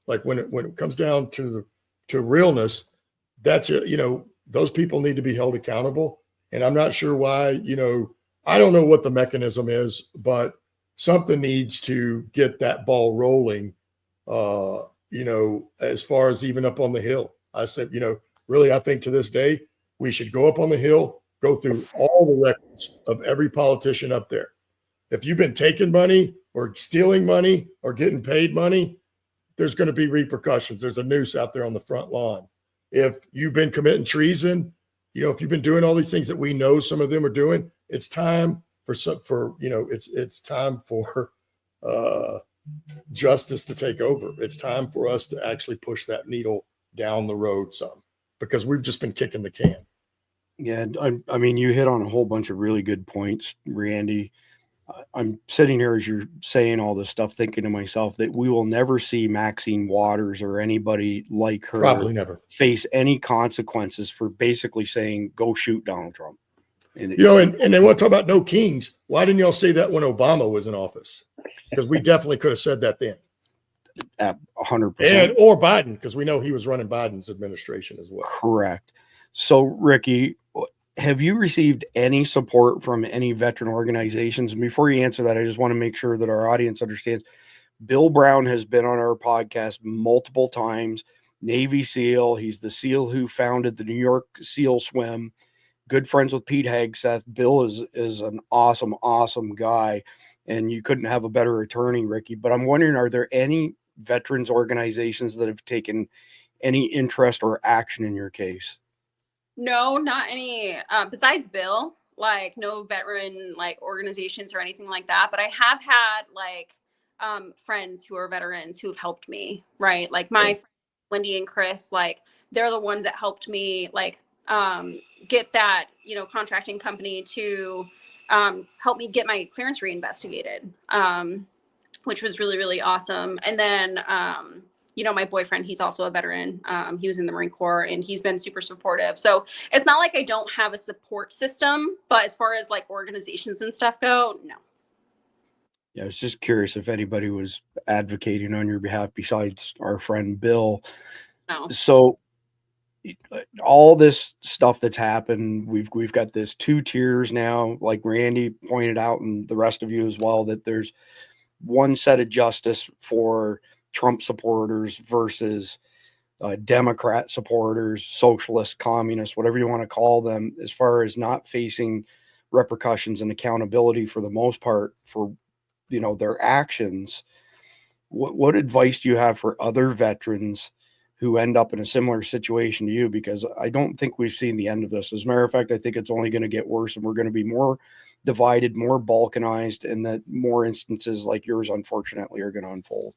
Like when it comes down to realness, that's it. You know, those people need to be held accountable. And I'm not sure why, you know, I don't know what the mechanism is, but something needs to get that ball rolling, you know, as far as even up on the Hill. I said, you know, really, I think to this day, we should go up on the Hill, go through all the records of every politician up there. If you've been taking money or stealing money or getting paid money, there's going to be repercussions. There's a noose out there on the front lawn. If you've been committing treason, you know, if you've been doing all these things that we know some of them are doing, it's time it's time for justice to take over. It's time for us to actually push that needle down the road some, because we've just been kicking the can. Yeah, I mean, you hit on a whole bunch of really good points, Randy. I'm sitting here as you're saying all this stuff, thinking to myself that we will never see Maxine Waters or anybody like her Probably never face any consequences for basically saying, go shoot Donald Trump. And you know, and then we'll talk about no kings. Why didn't y'all say that when Obama was in office? Because we definitely could have said that then. At 100%. And or Biden, because we know he was running Biden's administration as well. Correct. So, Ricki, have you received any support from any veteran organizations? And before you answer that, I just want to make sure that our audience understands Bill Brown has been on our podcast multiple times. Navy SEAL. He's the SEAL who founded the New York SEAL Swim. Good friends with Pete Hegseth. Bill is an awesome guy. And you couldn't have a better attorney, Ricki. But I'm wondering, are there any veterans organizations that have taken any interest or action in your case? No, not any, besides Bill, like no veteran like organizations or anything like that. But I have had like friends who are veterans who have helped me, right? Like my friends, Wendy and Chris, like they're the ones that helped me like get that, you know, contracting company to help me get my clearance reinvestigated, which was really, really awesome. And then you know, my boyfriend, he's also a veteran. He was in the Marine Corps and he's been super supportive. So it's not like I don't have a support system, but as far as like organizations and stuff go, no. Yeah, I was just curious if anybody was advocating on your behalf besides our friend Bill. No. So all this stuff that's happened, we've got this 2 tiers now, like Randy pointed out, and the rest of you as well, that there's one set of justice for Trump supporters versus Democrat supporters, socialists, communists, whatever you want to call them, as far as not facing repercussions and accountability for the most part for, you know, their actions. What advice do you have for other veterans who end up in a similar situation to you? Because I don't think we've seen the end of this. As a matter of fact, I think it's only going to get worse, and we're going to be more divided, more balkanized, and that more instances like yours, unfortunately, are going to unfold.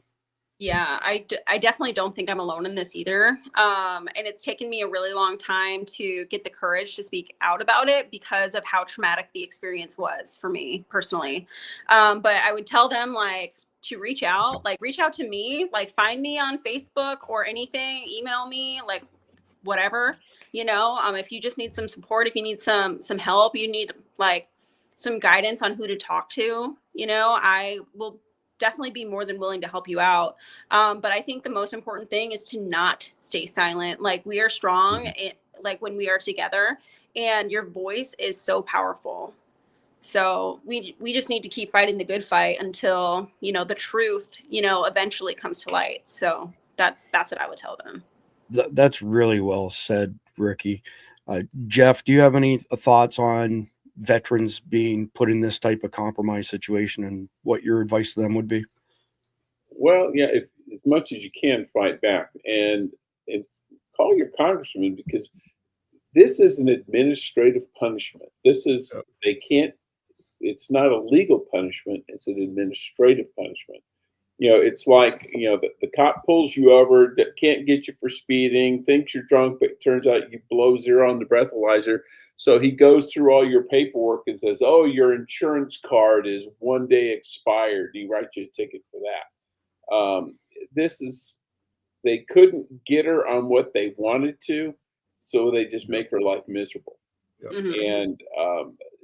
Yeah, I definitely don't think I'm alone in this either. And it's taken me a really long time to get the courage to speak out about it because of how traumatic the experience was for me personally. But I would tell them like to reach out to me, like find me on Facebook or anything, email me, like whatever, you know, if you just need some support, if you need some help, you need like some guidance on who to talk to, I will definitely be more than willing to help you out. But I think the most important thing is to not stay silent. Like, we are strong, like when we are together, and your voice is so powerful. So we just need to keep fighting the good fight until, the truth, eventually comes to light. So that's what I would tell them. That's really well said, Ricki. Jeff, do you have any thoughts on veterans being put in this type of compromise situation and what your advice to them would be? Well, yeah, as much as you can, fight back and call your congressman, because this is an administrative punishment. It's not a legal punishment. It's an administrative punishment. It's like, the cop pulls you over, that can't get you for speeding, thinks you're drunk, but it turns out you blow zero on the breathalyzer. So he goes through all your paperwork and says, oh, your insurance card is 1 day expired. He writes you a ticket for that. They couldn't get her on what they wanted to, so they just make her life miserable. Yep. And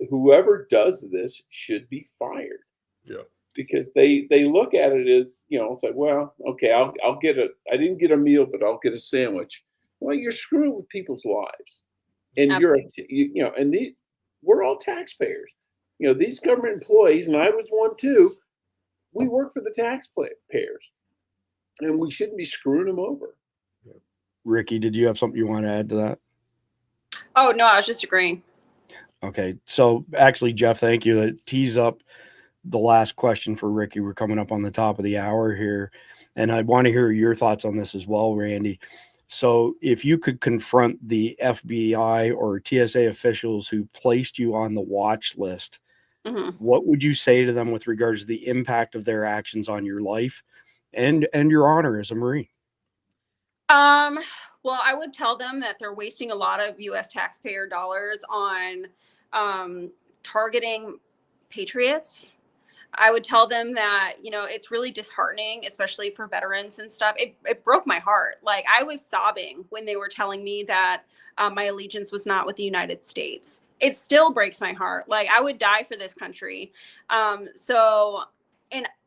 whoever does this should be fired. Yeah. Because they look at it as, it's like, well, okay, I didn't get a meal, but I'll get a sandwich. Well, you're screwing with people's lives, and we're all taxpayers. These government employees, and I was one too. We work for the taxpayers, and we shouldn't be screwing them over. Ricki, did you have something you want to add to that? Oh, no, I was just agreeing. Okay. So actually, Jeff, thank you. That tees up the last question for Ricki. We're coming up on the top of the hour here, and I want to hear your thoughts on this as well, Randy. So if you could confront the FBI or TSA officials who placed you on the watch list, what would you say to them with regards to the impact of their actions on your life and your honor as a Marine? Well, I would tell them that they're wasting a lot of U.S. taxpayer dollars on targeting patriots. I would tell them that, it's really disheartening, especially for veterans and stuff. It broke my heart. Like, I was sobbing when they were telling me that my allegiance was not with the United States. It still breaks my heart. Like, I would die for this country. And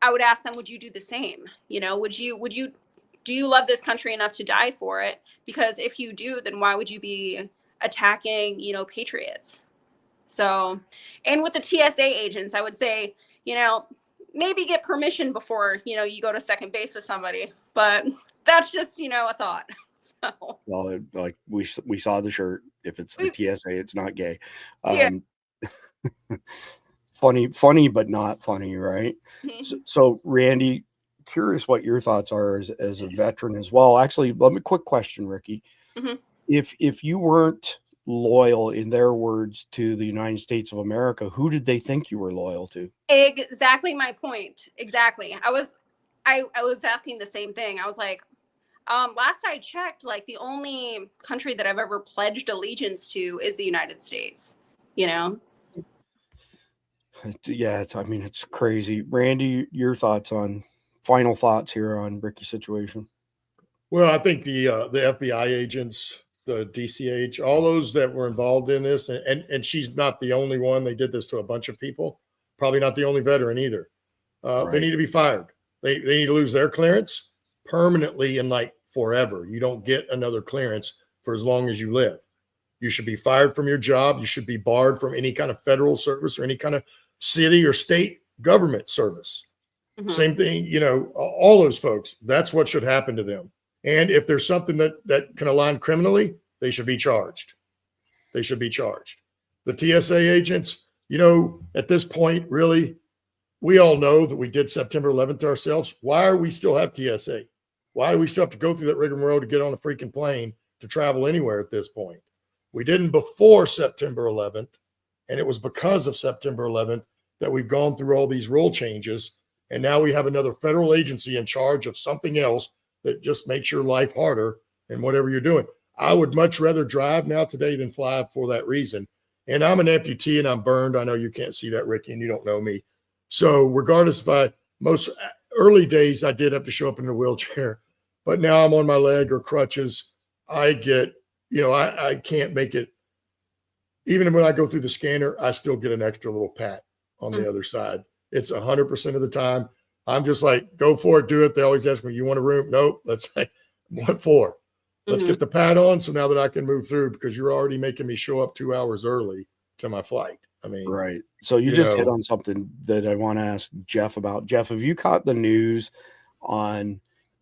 I would ask them, would you do the same? Do you love this country enough to die for it? Because if you do, then why would you be attacking, patriots? So, and with the TSA agents, I would say, maybe get permission before, you go to second base with somebody, but that's just, a thought. So. Well, like we saw the shirt. If it's the TSA, it's not gay. Yeah. Funny, but not funny, right? So Randy, curious what your thoughts are as a veteran as well. Actually, quick question, Ricki. If you weren't loyal, in their words, to the United States of America, who did they think you were loyal to? Exactly my point. Exactly. I was asking the same thing. I was like, last I checked, like, the only country that I've ever pledged allegiance to is the United States, Yeah, it's crazy. Randy, your final thoughts here on Ricki's situation? Well, I think the FBI agents, the DCH, all those that were involved in this, and she's not the only one. They did this to a bunch of people. Probably not the only veteran either. Right. They need to be fired. They need to lose their clearance permanently and like forever. You don't get another clearance for as long as you live. You should be fired from your job. You should be barred from any kind of federal service or any kind of city or state government service. Same thing, all those folks, that's what should happen to them. And if there's something that can align criminally, they should be charged. They should be charged. The TSA agents, at this point, really, we all know that we did September 11th ourselves. Why do we still have TSA? Why do we still have to go through that rigmarole to get on a freaking plane to travel anywhere at this point? We didn't before September 11th, and it was because of September 11th that we've gone through all these rule changes, and now we have another federal agency in charge of something else that just makes your life harder in whatever you're doing. I would much rather drive now today than fly for that reason. And I'm an amputee and I'm burned. I know you can't see that, Ricki, and you don't know me. So regardless if most early days, I did have to show up in a wheelchair, but now I'm on my leg or crutches. I get, I can't make it even when I go through the scanner, I still get an extra little pat on the other side. It's 100% of the time. I'm just like, go for it, do it. They always ask me, you want a room? Nope. Let's say, what for? Let's get the pad on so now that I can move through, because you're already making me show up 2 hours early to my flight. I mean, right. So you just hit on something that I want to ask Jeff about. Jeff, have you caught the news on,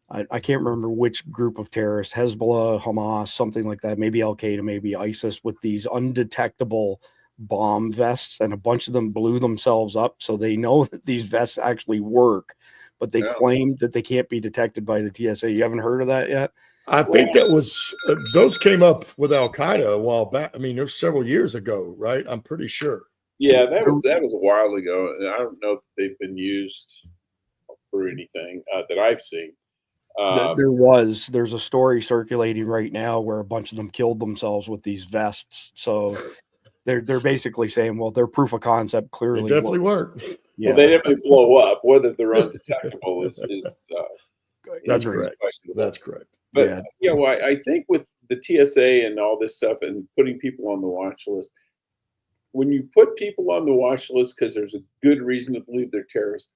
I can't remember which group of terrorists, Hezbollah, Hamas, something like that, maybe Al-Qaeda, maybe ISIS, with these undetectable bomb vests, and a bunch of them blew themselves up. So they know that these vests actually work, but they claim that they can't be detected by the TSA. You haven't heard of that yet? I think that was, those came up with Al-Qaeda a while back. I mean, it was several years ago, right? I'm pretty sure. Yeah, that was a while ago, and I don't know if they've been used for anything that I've seen. There's a story circulating right now where a bunch of them killed themselves with these vests. So they're basically saying, well, they're proof of concept. Clearly, they definitely weren't. Yeah, well, they definitely blow up. Whether they're undetectable is that's correct. That's correct. But I think with the TSA and all this stuff and putting people on the watch list, when you put people on the watch list because there's a good reason to believe they're terrorists,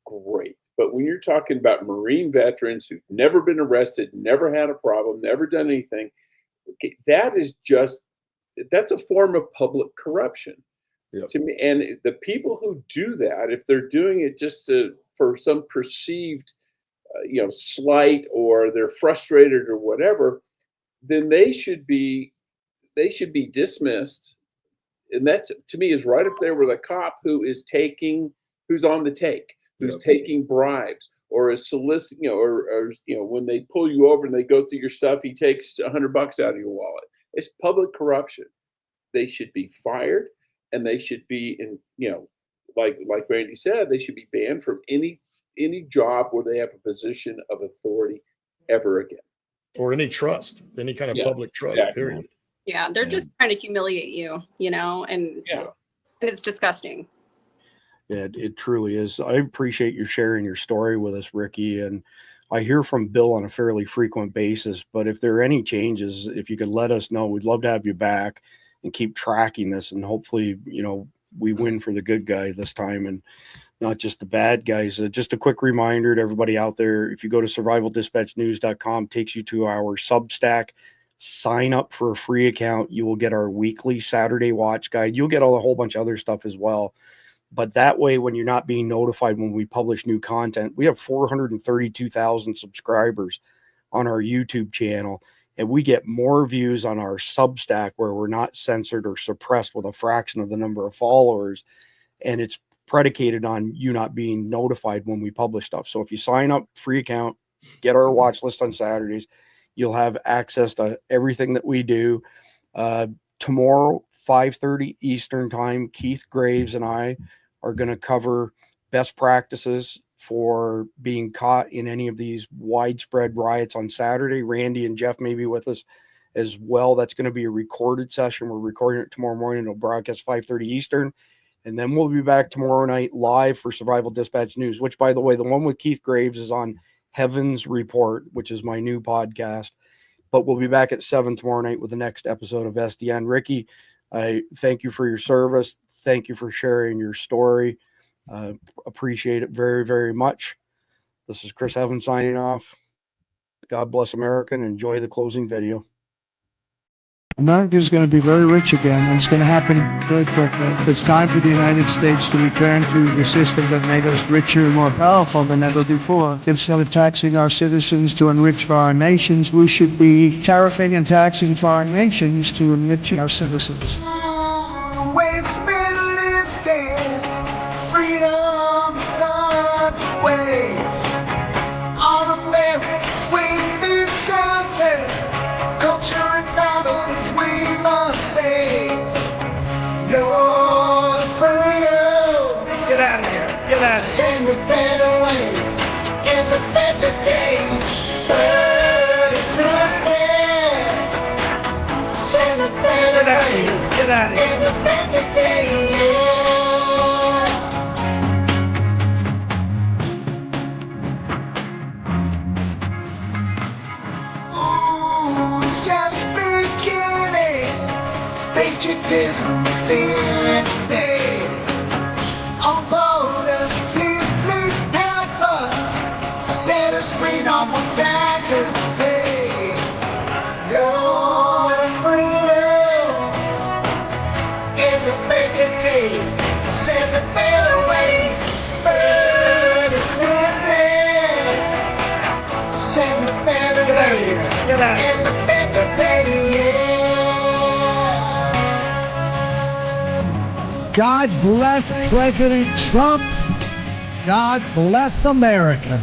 great. But when you're talking about Marine veterans who've never been arrested, never had a problem, never done anything, that's a form of public corruption to me. And the people who do that, if they're doing it just for some perceived slight, or they're frustrated or whatever, then they should be dismissed. And that, to me, is right up there with a cop who's on the take, who's taking bribes, or is soliciting, or when they pull you over and they go through your stuff, he takes $100 out of your wallet. It's public corruption. They should be fired, and they should be like Randy said, they should be banned from any job where they have a position of authority ever again, or any trust, any kind of public trust. Exactly. Period. Yeah, they're just trying to humiliate you, and it's disgusting. Yeah, it truly is. I appreciate you sharing your story with us, Ricki, and I hear from Bill on a fairly frequent basis, but if there are any changes, if you could let us know, we'd love to have you back and keep tracking this, and hopefully, we win for the good guy this time and not just the bad guys. Just a quick reminder to everybody out there, if you go to survivaldispatchnews.com, takes you to our Substack. Sign up for a free account. You will get our weekly Saturday watch guide. You'll get a whole bunch of other stuff as well. But that way, when you're not being notified when we publish new content, we have 432,000 subscribers on our YouTube channel, and we get more views on our Substack, where we're not censored or suppressed with a fraction of the number of followers. And it's predicated on you not being notified when we publish stuff. So if you sign up, free account, get our watch list on Saturdays, you'll have access to everything that we do. Tomorrow, 5:30 Eastern time, Keith Graves and I are going to cover best practices for being caught in any of these widespread riots on Saturday. Randy and Jeff may be with us as well. That's going to be a recorded session. We're recording it tomorrow morning. It'll broadcast 5:30 Eastern. And then we'll be back tomorrow night live for Survival Dispatch News, which, by the way, the one with Keith Graves is on Heaven's Report, which is my new podcast. But we'll be back at 7 tomorrow night with the next episode of SDN. Ricki, I thank you for your service. Thank you for sharing your story. Appreciate it very, very much. This is Chris Evans signing off. God bless America, and enjoy the closing video. America's going to be very rich again, and it's going to happen very quickly. It's time for the United States to return to the system that made us richer and more powerful than ever before. Instead of taxing our citizens to enrich foreign nations, we should be tariffing and taxing foreign nations to enrich our citizens. Weight's been lifted, freedom is on its way. On America, we've been sheltered, culture and family we must save. No freedom. Get out of here. Get out of here. Send a better way in the better days. But it's not fair. Send a better way. Get out of here. In the better days. Ooh, it's just beginning. Patriotic. Patriotism is here to stay. On borders, please help us. Set us free, no more taxes to pay. You're freedom in the faith today. Send the bell away. Bird is nothing. Send the bell away. In the faith today, yeah. God bless President Trump. God bless America.